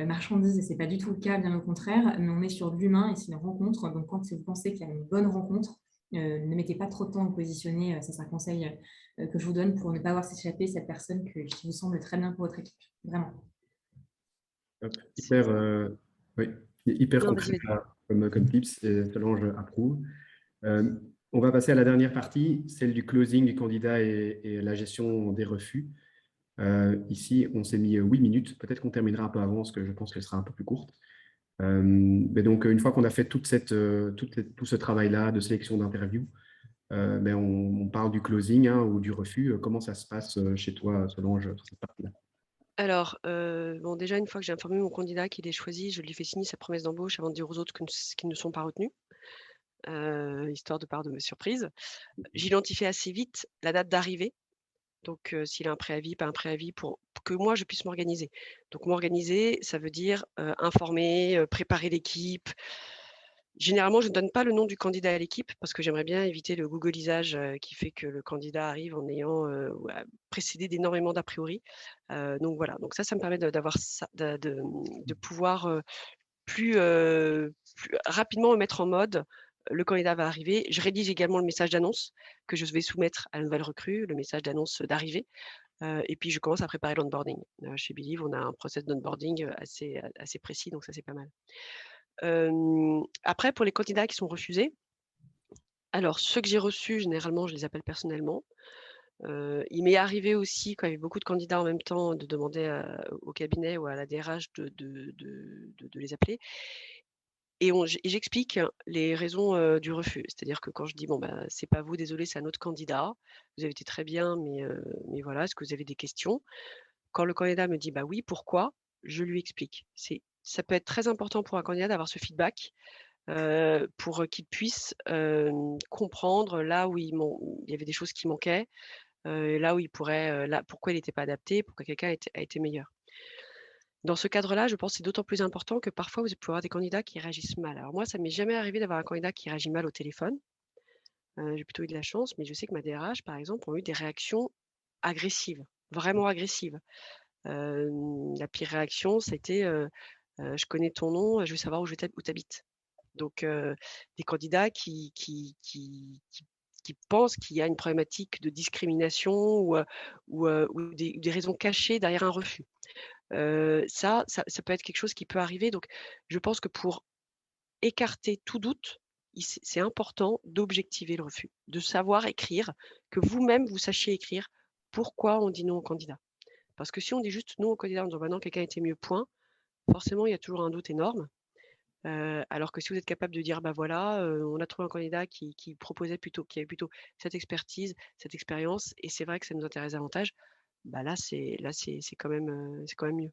marchandise et c'est pas du tout le cas, bien au contraire. Mais on est sur de l'humain et c'est une rencontre. Donc quand vous pensez qu'il y a une bonne rencontre, ne mettez pas trop de temps à vous positionner. Ça sera un conseil que je vous donne pour ne pas voir s'échapper cette personne qui vous semble très bien pour votre équipe. Vraiment. Hyper, oui, hyper Non, concret vas-y. comme tips, et Solange approuve. On va passer à la dernière partie, celle du closing du candidat et la gestion des refus. Ici, on s'est mis 8 minutes. Peut-être qu'on terminera un peu avant, parce que je pense qu'elle sera un peu plus courte. Mais donc, une fois qu'on a fait tout ce travail-là de sélection d'interview, ben on parle du closing hein, ou du refus. Comment ça se passe chez toi, Solange, sur cette partie-là? Alors, bon déjà une fois que j'ai informé mon candidat qu'il est choisi, je lui fais signer sa promesse d'embauche avant de dire aux autres qu'ils ne sont pas retenus, histoire de pas de surprise. J'identifie assez vite la date d'arrivée, donc s'il a un préavis, pas un préavis pour que moi je puisse m'organiser. Donc m'organiser, ça veut dire, informer, préparer l'équipe. Généralement, je ne donne pas le nom du candidat à l'équipe parce que j'aimerais bien éviter le googlisage, qui fait que le candidat arrive en ayant, précédé d'énormément d'a priori. Donc voilà, donc ça me permet d'avoir ça de pouvoir, plus rapidement me mettre en mode, le candidat va arriver. Je rédige également le message d'annonce que je vais soumettre à la nouvelle recrue, le message d'annonce d'arrivée, et puis je commence à préparer l'onboarding. Chez Believe, on a un process d'onboarding, assez précis, donc ça, c'est pas mal. Après pour les candidats qui sont refusés, alors ceux que j'ai reçus, généralement, je les appelle personnellement. Il m'est arrivé aussi, quand il y avait beaucoup de candidats en même temps, de demander au cabinet ou à la DRH de les appeler et j'explique les raisons, du refus. C'est-à-dire que quand je dis: «Bon, bah, c'est pas vous, désolé, c'est un autre candidat. Vous avez été très bien, mais voilà, est-ce que vous avez des questions?» quand le candidat me dit: «Bah oui, pourquoi?», je lui explique. Ça peut être très important pour un candidat d'avoir ce feedback, pour qu'il puisse, comprendre là où il y avait des choses qui manquaient, là où il pourrait, là pourquoi il n'était pas adapté, pourquoi quelqu'un a été meilleur. Dans ce cadre-là, je pense que c'est d'autant plus important que parfois vous pouvez avoir des candidats qui réagissent mal. Alors moi, ça m'est jamais arrivé d'avoir un candidat qui réagit mal au téléphone, j'ai plutôt eu de la chance, mais je sais que ma DRH, par exemple, ont eu des réactions agressives, vraiment agressives. La pire réaction, c'était, «Je connais ton nom, je veux savoir où tu habites». Donc des candidats qui pensent qu'il y a une problématique de discrimination ou des raisons cachées derrière un refus. Ça peut être quelque chose qui peut arriver. Donc je pense que pour écarter tout doute, c'est important d'objectiver le refus, de savoir écrire, que vous-même vous sachiez écrire pourquoi on dit non au candidat. Parce que si on dit juste non au candidat en disant: «Bah non, quelqu'un était mieux, point», forcément il y a toujours un doute énorme. Alors que si vous êtes capable de dire: «Bah voilà, on a trouvé un candidat qui avait plutôt cette expertise, cette expérience et c'est vrai que ça nous intéresse davantage», bah c'est c'est quand même mieux.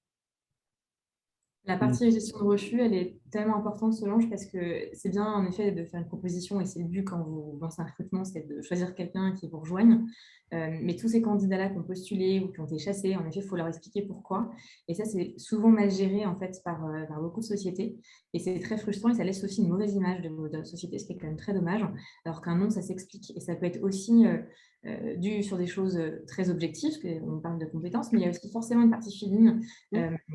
La partie gestion de refus, elle est tellement importante, Solange, parce que c'est bien en effet de faire une proposition, et c'est le but quand vous lancez un recrutement, c'est de choisir quelqu'un qui vous rejoigne. Mais tous ces candidats-là qui ont postulé ou qui ont été chassés, en effet, il faut leur expliquer pourquoi. Et ça, c'est souvent mal géré en fait par beaucoup de sociétés. Et c'est très frustrant et ça laisse aussi une mauvaise image de votre société, ce qui est quand même très dommage. Alors qu'un non, ça s'explique. Et ça peut être aussi dû sur des choses très objectives, parce qu'on parle de compétences, mais il y a aussi forcément une partie feeling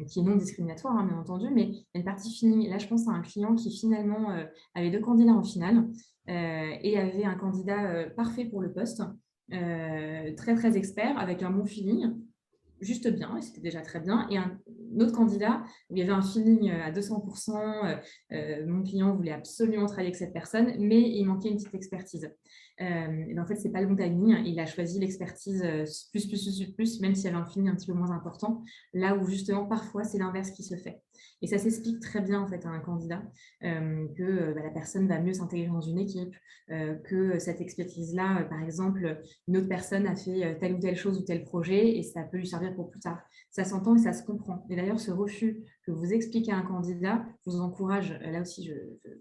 qui est non discriminatoire, hein, bien entendu, mais il y a une partie feeling. Là, je pense à un client qui finalement avait 2 candidats en finale et avait un candidat parfait pour le poste, très très expert, avec un bon feeling, juste bien, et c'était déjà très bien. Et un autre candidat où il y avait un feeling à 200%, mon client voulait absolument travailler avec cette personne, mais il manquait une petite expertise. Et en fait, c'est pas le bon timing. Il a choisi l'expertise plus, même s'il y avait un feeling un petit peu moins important, là où justement parfois c'est l'inverse qui se fait. Et ça s'explique très bien en fait à un candidat que la personne va mieux s'intégrer dans une équipe, que cette expertise-là, par exemple, une autre personne a fait telle ou telle chose ou tel projet et ça peut lui servir pour plus tard. Ça s'entend et ça se comprend. Et d'ailleurs, ce refus que vous expliquez à un candidat, je vous encourage, là aussi je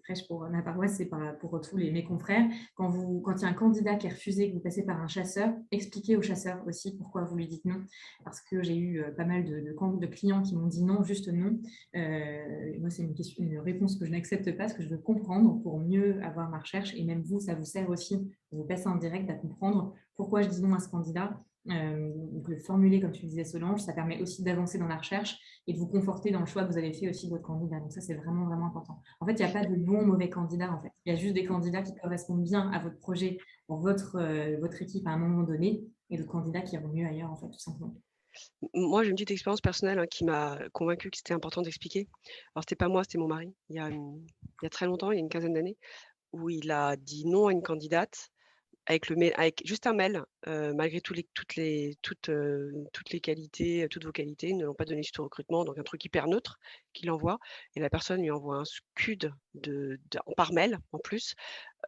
prêche pour ma paroisse et pour tous mes confrères, quand il y a un candidat qui est refusé, que vous passez par un chasseur, expliquez au chasseur aussi pourquoi vous lui dites non. Parce que j'ai eu pas mal de clients qui m'ont dit non, juste non. Moi, c'est une réponse que je n'accepte pas, parce que je veux comprendre pour mieux avoir ma recherche. Et même vous, ça vous sert aussi, vous passez en direct à comprendre pourquoi je dis non à ce candidat. Donc le formuler, comme tu disais Solange, ça permet aussi d'avancer dans la recherche et de vous conforter dans le choix que vous avez fait aussi de votre candidat. Donc ça, c'est vraiment, vraiment important. En fait, il n'y a pas de bon ou mauvais candidat, en fait. Il y a juste des candidats qui correspondent bien à votre projet pour votre équipe à un moment donné et d'autres candidats qui iront mieux ailleurs, en fait, tout simplement. Moi, j'ai une petite expérience personnelle, hein, qui m'a convaincue que c'était important d'expliquer. Alors c'était pas moi, c'était mon mari, il y a très longtemps, il y a une quinzaine d'années, où il a dit non à une candidate avec juste un mail, malgré toutes les qualités, toutes vos qualités, ils ne l'ont pas donné suite au recrutement, donc un truc hyper neutre qu'il envoie et la personne lui envoie un scud par mail en plus,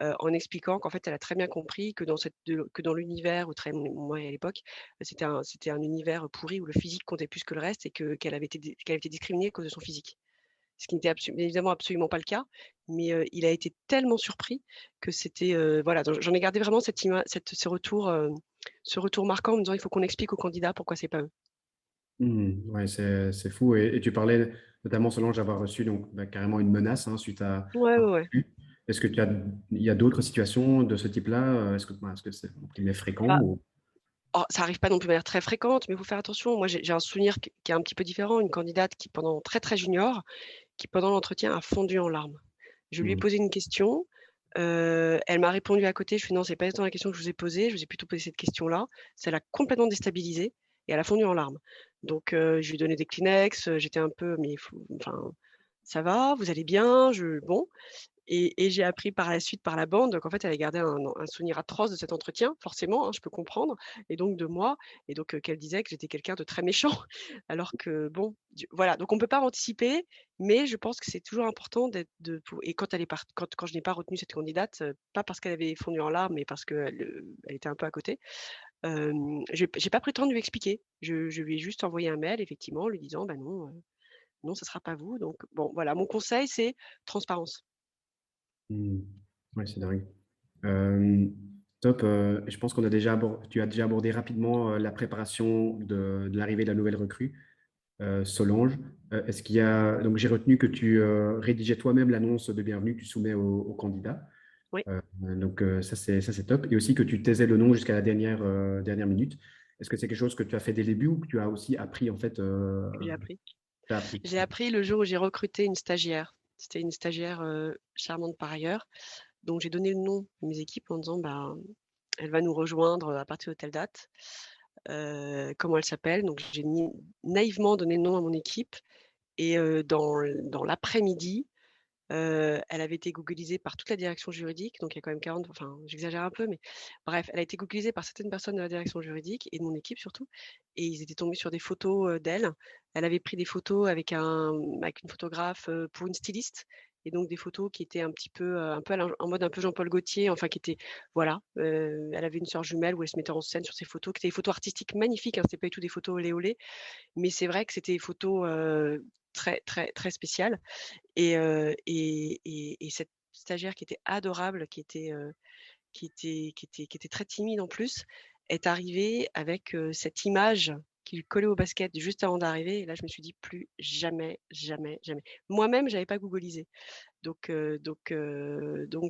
en expliquant qu'en fait, elle a très bien compris que dans l'univers où travaillait moi à l'époque, c'était un univers pourri où le physique comptait plus que le reste et qu'elle avait été discriminée à cause de son physique. Ce qui n'était évidemment absolument pas le cas, mais il a été tellement surpris que c'était, voilà, donc j'en ai gardé vraiment ce retour marquant en me disant: «Il faut qu'on explique aux candidats pourquoi c'est pas eux». Ouais, c'est fou. Et tu parlais notamment, Solange, d'avoir reçu donc, carrément une menace hein, suite à Ouais, un ouais, ouais. refus. Est-ce que il y a d'autres situations de ce type-là? Est-ce que c'est entre guillemets fréquent Bah, ou... ça arrive pas non plus de manière très fréquente, mais il faut faire attention. Moi, j'ai un souvenir qui est un petit peu différent. Une candidate qui pendant très, très junior, qui pendant l'entretien a fondu en larmes. Je lui ai Hmm. posé une question, elle m'a répondu à côté, je fais: «Non, c'est pas du tout la question que je vous ai posée, je vous ai plutôt posé cette question-là». Ça l'a complètement déstabilisée et elle a fondu en larmes. Donc je lui ai donné des Kleenex, j'étais un peu: «Mais il faut enfin, ça va? Vous allez bien?» Bon. Et j'ai appris par la suite, par la bande, qu'en fait, elle avait gardé un souvenir atroce de cet entretien, forcément, hein, je peux comprendre et donc de moi et donc qu'elle disait que j'étais quelqu'un de très méchant alors que bon, voilà, donc on ne peut pas anticiper, mais je pense que c'est toujours important d'être de pou et quand elle est part quand je n'ai pas retenu cette candidate, pas parce qu'elle avait fondu en larmes, mais parce qu'elle, elle était un peu à côté, J'ai pas pris le temps de lui expliquer. Je lui ai juste envoyé un mail, effectivement, en lui disant: «Bah non, non, ça sera pas vous». Donc bon, voilà, mon conseil, c'est transparence. Mmh. Ouais, c'est dingue. Top. Je pense qu'on a déjà tu as déjà abordé rapidement la préparation de l'arrivée de la nouvelle recrue, Solange. Est-ce qu'il y a... Donc, j'ai retenu que tu rédigeais toi-même l'annonce de bienvenue que tu soumets aux candidats. Oui, Donc, ça, c'est top. Et aussi que tu taisais le nom jusqu'à la dernière minute. Est-ce que c'est quelque chose que tu as fait dès le début ou que tu as aussi appris, en fait, j'ai appris. t'as appris? J'ai appris le jour où j'ai recruté une stagiaire. C'était une stagiaire, charmante par ailleurs. Donc j'ai donné le nom de mes équipes en disant: «Bah, elle va nous rejoindre à partir de telle date». Comment elle s'appelle? Donc j'ai naïvement donné le nom à mon équipe et dans l'après-midi, elle avait été googlisée par toute la direction juridique, donc il y a quand même 40, enfin j'exagère un peu, mais bref, elle a été googlisée par certaines personnes de la direction juridique et de mon équipe surtout, et ils étaient tombés sur des photos, d'elle. Elle avait pris des photos avec une photographe, pour une styliste, et donc des photos qui étaient un peu en mode un peu Jean-Paul Gaultier, enfin qui étaient voilà, elle avait une sœur jumelle où elle se mettait en scène sur ces photos, qui étaient des photos artistiques magnifiques, hein, c'était pas du tout des photos olé olé, mais c'est vrai que c'était des photos, très, très, très spéciales. Et cette stagiaire qui était adorable, qui était très timide en plus, est arrivée avec, cette image qui lui collait au basket juste avant d'arriver, et là je me suis dit: «Plus jamais, jamais, jamais». Moi-même, j'avais pas googlisé. Donc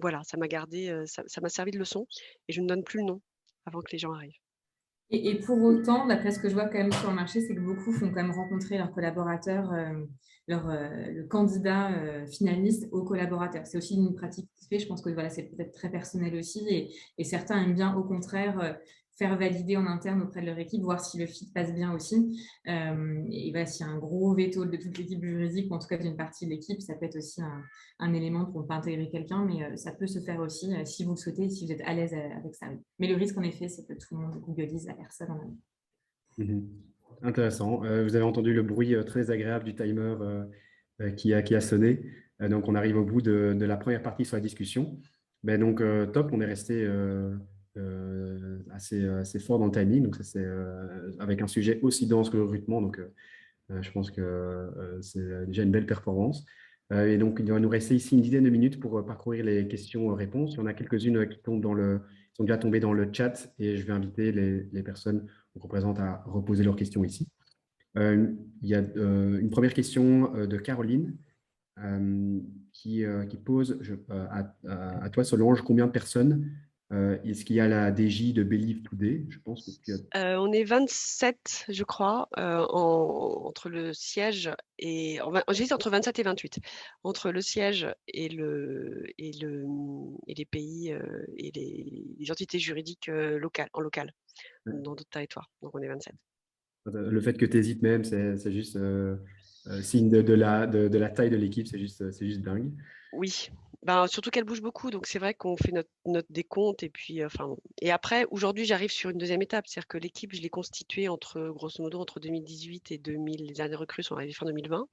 voilà, ça m'a gardé, ça m'a servi de leçon, et je ne donne plus le nom avant que les gens arrivent. Et pour autant, d'après ce que je vois quand même sur le marché, c'est que beaucoup font quand même rencontrer leurs collaborateurs, le candidat finaliste aux collaborateurs. C'est aussi une pratique qui se fait. Je pense que voilà, c'est peut-être très personnel aussi. Et certains aiment bien, au contraire, faire valider en interne auprès de leur équipe, voir si le fit passe bien aussi. Et voilà, s'il y a un gros veto de toute l'équipe juridique, ou en tout cas d'une partie de l'équipe, ça peut être aussi un élément pour ne pas intégrer quelqu'un, mais ça peut se faire aussi si vous le souhaitez, si vous êtes à l'aise avec ça. Mais le risque, en effet, c'est que tout le monde googlise la personne en même temps. Mhm. Intéressant. Vous avez entendu le bruit très agréable du timer qui a sonné. Donc, on arrive au bout de la première partie sur la discussion. Ben, donc, top, on est resté assez fort dans le timing. Donc, ça, c'est avec un sujet aussi dense que le recrutement. Donc, je pense que c'est déjà une belle performance. Et donc, il va nous rester ici une dizaine de minutes pour parcourir les questions-réponses. Il y en a quelques-unes qui sont déjà tombées dans le chat, et je vais inviter les personnes qu'on représente à reposer leurs questions ici. Il y a une première question de Caroline qui pose à toi, Solange, combien de personnes est-ce qu'il y a la DJ de Believe Today? Je pense que tu as... On est 27, je crois, entre le siège et j'hésite entre 27 et 28. Entre le siège et les pays, et les entités juridiques, locales, en local, dans d'autres territoires. Donc on est 27. Le fait que tu hésites même, c'est juste signe de la taille de l'équipe, c'est juste dingue. Oui, ben, surtout qu'elle bouge beaucoup, donc c'est vrai qu'on fait notre décompte, et puis, enfin bon. Et après, aujourd'hui, j'arrive sur une deuxième étape, c'est-à-dire que l'équipe, je l'ai constituée grosso modo, entre 2018 et 2000. Les années recrues sont arrivées fin 2020.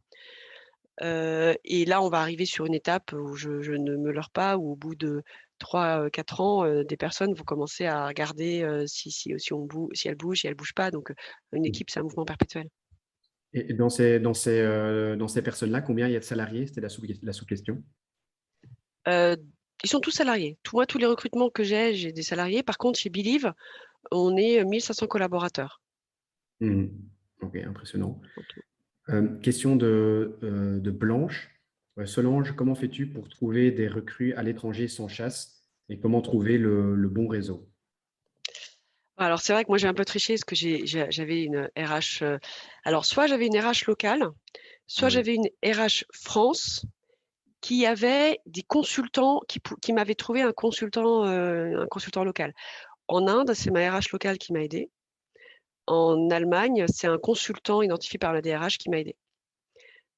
Et là, on va arriver sur une étape où je ne me leurre pas, où au bout de 3-4 ans, des personnes vont commencer à regarder, si elles bougent, si elles bougent pas. Donc, une équipe, c'est un mouvement perpétuel. Et dans ces personnes-là, combien il y a de salariés? C'était la sous-question. Heu, Ils sont tous salariés. Tous les recrutements que j'ai des salariés. Par contre, chez Believe, on est 1500 collaborateurs Mhm. Ok, impressionnant. en tout. Question de Blanche. Solange, comment fais-tu pour trouver des recrues à l'étranger sans chasse, et comment trouver le bon réseau? Alors, c'est vrai que moi, j'ai un peu triché parce que j'avais une RH, alors soit j'avais une RH locale, Ah soit oui. j'avais une RH France qui avait des consultants, qui m'avait trouvé un consultant local. En Inde, c'est ma RH locale qui m'a aidée. En Allemagne, c'est un consultant identifié par la DRH qui m'a aidée.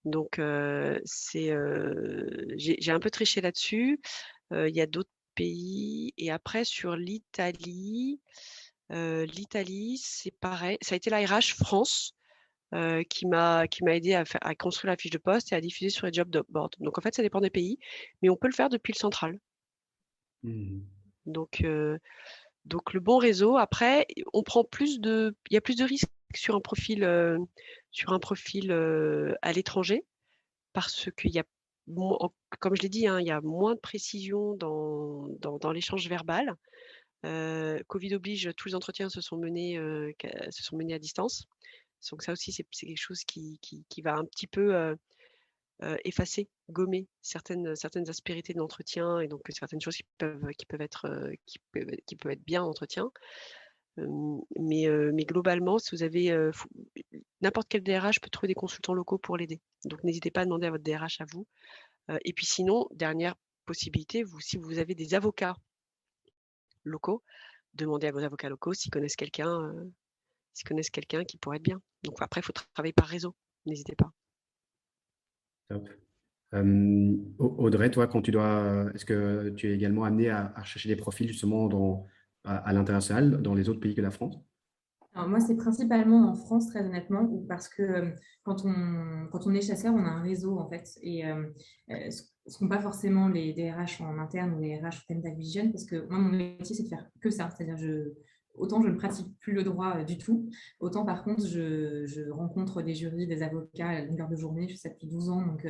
Donc, j'ai un peu triché là-dessus. Il y a d'autres pays, et après sur l'Italie, c'est pareil. Ça a été la RH France, qui m'a aidé à construire la fiche de poste et à diffuser sur les job boards. Donc en fait, ça dépend des pays, mais on peut le faire depuis le central. Mhm. Donc, Donc le bon réseau, après, il y a plus de risques sur un profil, à l'étranger, parce qu'il y a, comme je l'ai dit, hein, il y a moins de précision dans l'échange verbal. Covid oblige, tous les entretiens se sont menés à distance. Donc ça aussi, c'est quelque chose qui va un petit peu effacer, gommer certaines aspérités de l'entretien, et donc certaines choses qui peuvent être bien en entretien. Mais globalement, si vous avez n'importe quel DRH peut trouver des consultants locaux pour l'aider. Donc n'hésitez pas à demander à votre DRH à vous. Et puis sinon, dernière possibilité, si vous avez des avocats locaux, demandez à vos avocats locaux s'ils connaissent quelqu'un qui pourrait être bien. Donc après, il faut travailler par réseau. N'hésitez pas. Top. Audrey, toi, est-ce que tu es également amené à chercher des profils justement à l'international, dans les autres pays que la France? Alors moi, c'est principalement en France, très honnêtement, parce que quand on est chasseur, on a un réseau, en fait. Et ce ne sont pas forcément les DRH en interne ou les RH Talent Acquisition, parce que moi, mon métier, c'est de faire que ça. C'est-à-dire, autant je ne pratique plus le droit du tout, autant par contre, je rencontre des jurys, des avocats à longueur de journée. Je fais ça depuis 12 ans, donc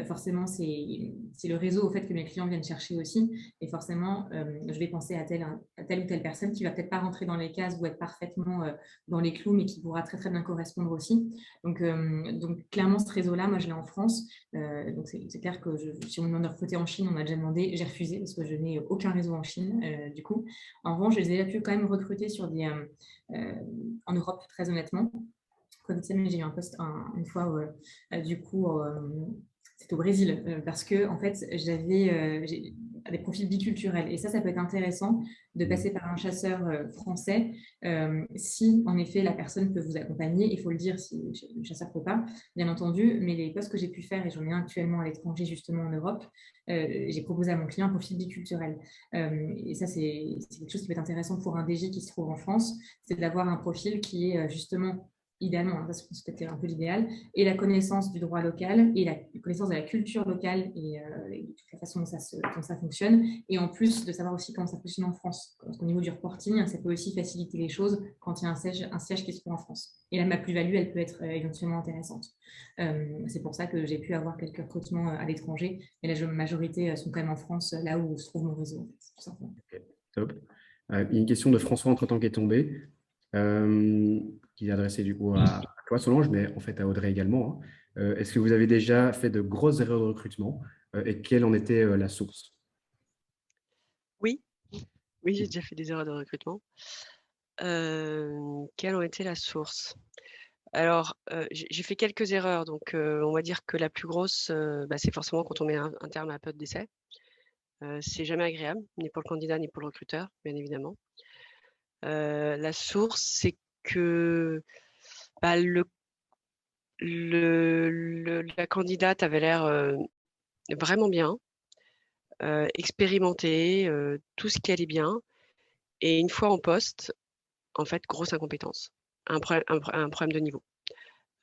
forcément, c'est le réseau au fait que mes clients viennent chercher aussi. Et forcément, je vais penser à telle ou telle personne qui va peut-être pas rentrer dans les cases ou être parfaitement dans les clous, mais qui pourra très très bien correspondre aussi. Donc clairement, ce réseau-là, moi, je l'ai en France. Donc c'est clair que si on me demande de recruter en Chine, on m'a déjà demandé, j'ai refusé parce que je n'ai aucun réseau en Chine, du coup. En revanche, j'ai déjà pu quand même recruter en Europe, très honnêtement. Covid, j'ai eu un poste une fois où, du coup, c'était au Brésil, parce que en fait, j'ai des profils biculturels. Et ça peut être intéressant de passer par un chasseur français, si en effet la personne peut vous accompagner. Il faut le dire si le chasseur ne peut pas, bien entendu. Mais les postes que j'ai pu faire, et j'en ai un actuellement à l'étranger, justement en Europe, j'ai proposé à mon client un profil biculturel. Et ça, c'est quelque chose qui peut être intéressant pour un DJ qui se trouve en France, c'est d'avoir un profil qui est justement idéalement, hein, parce que c'était un peu l'idéal, et la connaissance du droit local et la connaissance de la culture locale et de toute la façon dont ça fonctionne, et en plus de savoir aussi comment ça fonctionne en France. Parce qu'au niveau du reporting, ça peut aussi faciliter les choses quand il y a un siège qui se trouve en France. Et là, ma plus-value, elle peut être éventuellement intéressante. C'est pour ça que j'ai pu avoir quelques recrutements à l'étranger, mais la majorité sont quand même en France, là où se trouve mon réseau, en fait, tout simplement. Okay, top. Il y a une question de François entre-temps qui est tombée, qui est adressée du coup à toi, Solange, mais en fait à Audrey également, hein. Est-ce que vous avez déjà fait de grosses erreurs de recrutement, et quelle en était la source? Oui, j'ai déjà fait des erreurs de recrutement. Quelle en était la source? Alors, j'ai fait quelques erreurs, donc on va dire que la plus grosse, c'est forcément quand on met un terme à la période d'essai. C'est jamais agréable, ni pour le candidat, ni pour le recruteur, bien évidemment. La source, c'est que la candidate avait l'air vraiment bien, expérimentée, tout ce qui allait bien. Et une fois en poste, en fait, grosse incompétence, un problème de niveau.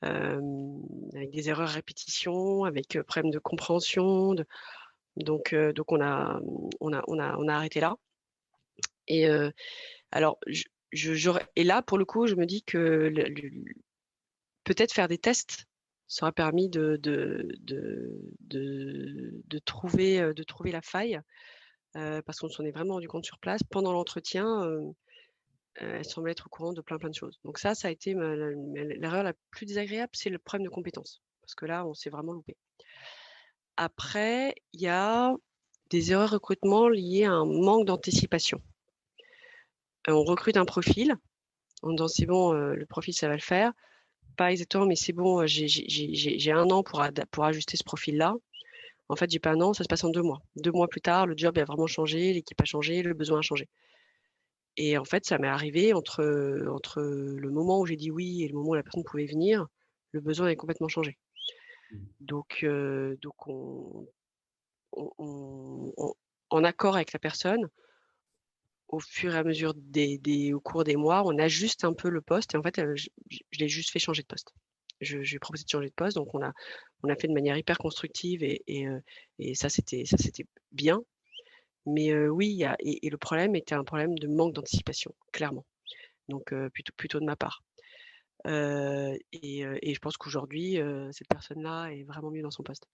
Avec des erreurs à répétition, avec problème de compréhension. Donc on a arrêté là. Et alors, et là, pour le coup, je me dis que peut-être faire des tests, ça aurait permis de trouver la faille, parce qu'on s'en est vraiment rendu compte sur place. Pendant l'entretien, elle semblait être au courant de plein de choses. Donc ça a été l'erreur la plus désagréable, c'est le problème de compétence. Parce que là, on s'est vraiment loupé. Après, il y a des erreurs de recrutement liées à un manque d'anticipation. On recrute un profil en disant c'est bon, le profil ça va le faire. Pas exactement, mais c'est bon, j'ai 1 an pour ajuster ce profil-là. En fait, j'ai pas 1 an, ça se passe en 2 mois. 2 mois plus tard, le job a vraiment changé, l'équipe a changé, le besoin a changé. Et en fait, ça m'est arrivé entre le moment où j'ai dit oui et le moment où la personne pouvait venir, le besoin est complètement changé. Donc en accord avec la personne, au fur et à mesure au cours des mois, on ajuste un peu le poste. Et en fait, je l'ai juste fait changer de poste. Je lui ai proposé de changer de poste, donc on a fait de manière hyper constructive et ça c'était bien. Mais oui, et le problème était un problème de manque d'anticipation, clairement. Donc plutôt de ma part. Et je pense qu'aujourd'hui, cette personne-là est vraiment mieux dans son poste.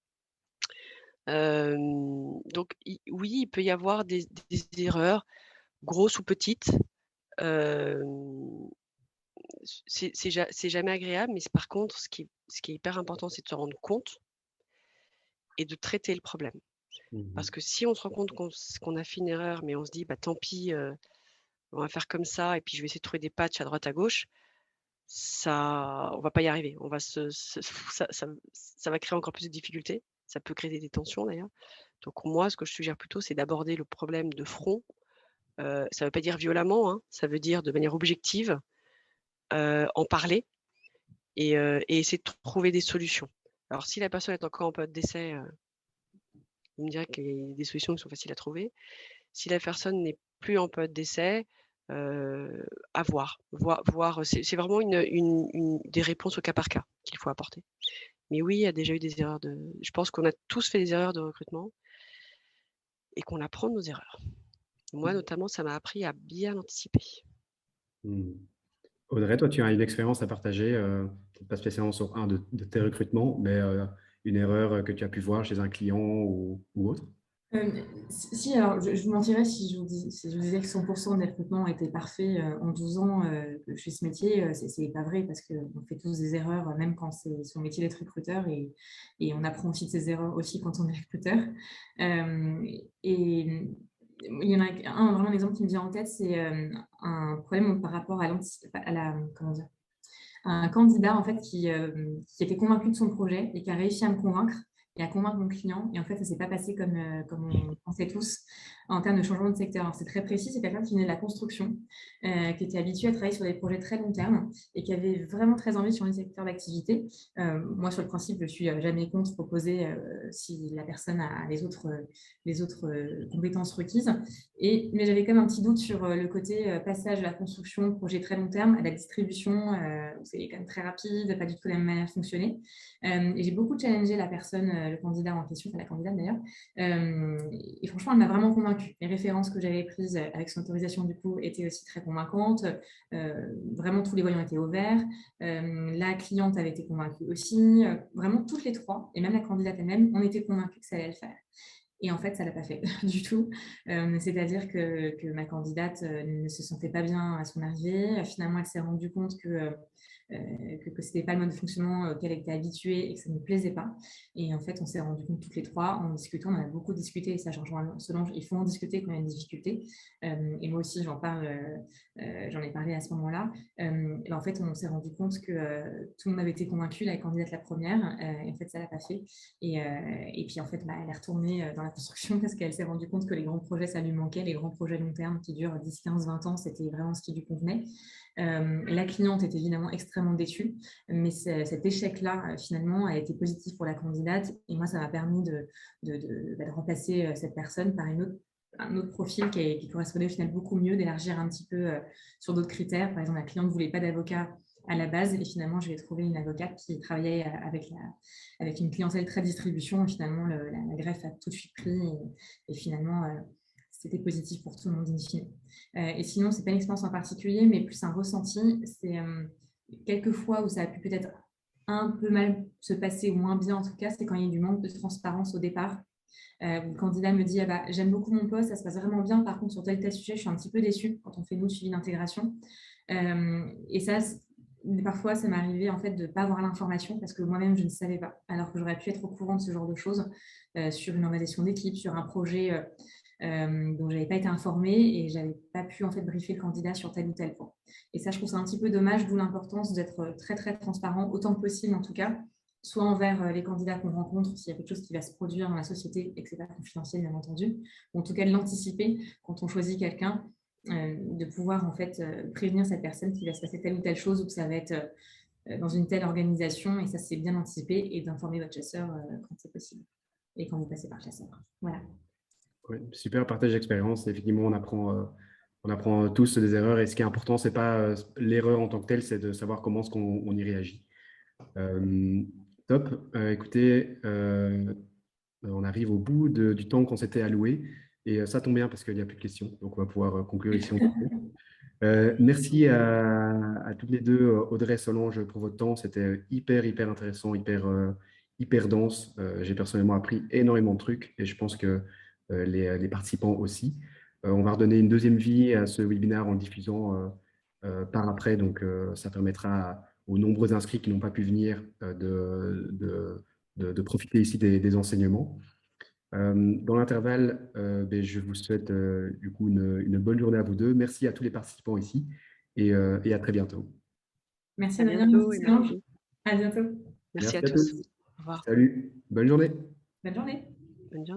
Donc oui, il peut y avoir des erreurs, grosses ou petites. C'est jamais agréable, mais par contre, ce qui est hyper important, c'est de se rendre compte et de traiter le problème. Parce que si on se rend compte qu'on a fait une erreur, mais on se dit, bah, tant pis, on va faire comme ça, et puis je vais essayer de trouver des patchs à droite à gauche, on va pas y arriver. On va ça va créer encore plus de difficultés. Ça peut créer des tensions d'ailleurs. Donc moi, ce que je suggère plutôt, c'est d'aborder le problème de front. Ça ne veut pas dire violemment, hein, ça veut dire de manière objective, en parler et essayer de trouver des solutions. Alors si la personne est encore en période d'essai, il me dirait qu'il y a des solutions qui sont faciles à trouver. Si la personne n'est plus en période d'essai, à voir. C'est vraiment des réponses au cas par cas qu'il faut apporter. Mais oui, il y a déjà eu des erreurs je pense qu'on a tous fait des erreurs de recrutement et qu'on apprend de nos erreurs. Moi, notamment, ça m'a appris à bien anticiper. Audrey, toi, tu as une expérience à partager, pas spécialement sur un de tes recrutements, mais une erreur que tu as pu voir chez un client ou autre? Si, alors je vous mentirais si je vous disais que 100% des recrutements étaient parfaits en 12 ans que je fais ce métier. C'est pas vrai parce qu'on fait tous des erreurs, même quand c'est son métier d'être recruteur, et on apprend aussi de ses erreurs aussi quand on est recruteur. Et il y en a vraiment un exemple qui me vient en tête, c'est un problème par rapport à comment dire, un candidat en fait qui était convaincu de son projet et qui a réussi à me convaincre et à convaincre mon client. Et en fait, ça ne s'est pas passé comme on pensait tous en termes de changement de secteur. Alors, c'est très précis, c'est quelqu'un qui venait de la construction, qui était habitué à travailler sur des projets très long terme et qui avait vraiment très envie sur un secteur d'activité. Moi, sur le principe, je ne suis jamais contre proposer si la personne a les autres compétences requises. Mais j'avais quand même un petit doute sur le côté passage de la construction, projet très long terme, à la distribution, où c'est quand même très rapide, pas du tout la même manière de fonctionner. Et j'ai beaucoup challengé la personne, le candidat en question, enfin la candidate d'ailleurs. Et franchement, elle m'a vraiment convaincue. Les références que j'avais prises avec son autorisation du coup étaient aussi très convaincantes. Vraiment, tous les voyants étaient au vert. La cliente avait été convaincue aussi. Vraiment, toutes les trois, et même la candidate elle-même, on était convaincus que ça allait le faire. Et en fait, ça ne l'a pas fait du tout. C'est-à-dire que ma candidate ne se sentait pas bien à son arrivée. Finalement, elle s'est rendue compte que ce n'était pas le mode de fonctionnement qu'elle était habituée et que ça ne lui plaisait pas. Et en fait, on s'est rendu compte toutes les trois en discutant. On a beaucoup discuté, et ça, Solange, il faut en discuter quand il y a une difficulté. Et moi aussi, j'en ai parlé à ce moment-là. Et en fait, on s'est rendu compte que tout le monde avait été convaincu, la candidate la première, et en fait, ça ne l'a pas fait. Et puis, en fait, elle est retournée dans la construction parce qu'elle s'est rendue compte que les grands projets, ça lui manquait. Les grands projets long terme qui durent 10, 15, 20 ans, c'était vraiment ce qui lui convenait. La cliente est évidemment extrêmement déçue, mais cet échec-là, finalement, a été positif pour la candidate. Et moi, ça m'a permis de remplacer cette personne par un autre profil qui correspondait au final beaucoup mieux, d'élargir un petit peu sur d'autres critères. Par exemple, la cliente ne voulait pas d'avocat à la base, et finalement, je vais trouver une avocate qui travaillait avec une clientèle très distribution, et finalement, la greffe a tout de suite pris, et finalement, c'était positif pour tout le monde in fine. Et sinon, ce n'est pas une expérience en particulier, mais plus un ressenti. C'est quelques fois où ça a pu peut-être un peu mal se passer, ou moins bien en tout cas, c'est quand il y a du manque de transparence au départ. Où le candidat me dit j'aime beaucoup mon poste, ça se passe vraiment bien, par contre sur tel sujet je suis un petit peu déçue quand on fait nous le suivi d'intégration. Et ça, parfois ça m'est arrivé en fait de ne pas avoir l'information parce que moi-même je ne savais pas, alors que j'aurais pu être au courant de ce genre de choses sur une organisation d'équipe, sur un projet dont je n'avais pas été informée, et je n'avais pas pu en fait briefer le candidat sur tel ou tel point. Et ça, je trouve ça un petit peu dommage, d'où l'importance d'être très très transparent autant que possible en tout cas, soit envers les candidats qu'on rencontre s'il y a quelque chose qui va se produire dans la société et que ce n'est pas confidentiel bien entendu, ou en tout cas de l'anticiper quand on choisit quelqu'un, de pouvoir en fait prévenir cette personne qu'il va se passer telle ou telle chose, ou que ça va être dans une telle organisation, et ça c'est bien anticipé, et d'informer votre chasseur quand c'est possible et quand vous passez par le chasseur. Voilà. Oui, super partage d'expérience. Effectivement, on apprend tous des erreurs, et ce qui est important, ce n'est pas l'erreur en tant que telle, c'est de savoir comment est-ce qu'on y réagit. Top. Écoutez, on arrive au bout du temps qu'on s'était alloué. Et ça tombe bien parce qu'il n'y a plus de questions. Donc, on va pouvoir conclure ici. Merci à toutes les deux, Audrey, Solange, pour votre temps. C'était hyper intéressant, hyper dense. J'ai personnellement appris énormément de trucs et je pense que les participants aussi. On va redonner une deuxième vie à ce webinaire en le diffusant par après. Donc, ça permettra aux nombreux inscrits qui n'ont pas pu venir de profiter ici des enseignements. Dans l'intervalle, je vous souhaite du coup une bonne journée à vous deux. Merci à tous les participants ici et à très bientôt. Merci À Adrien, bientôt merci et Solange. merci. À bientôt. Merci à à tous. tous. Au revoir. Salut, bonne journée. Bonne journée. Bonne journée.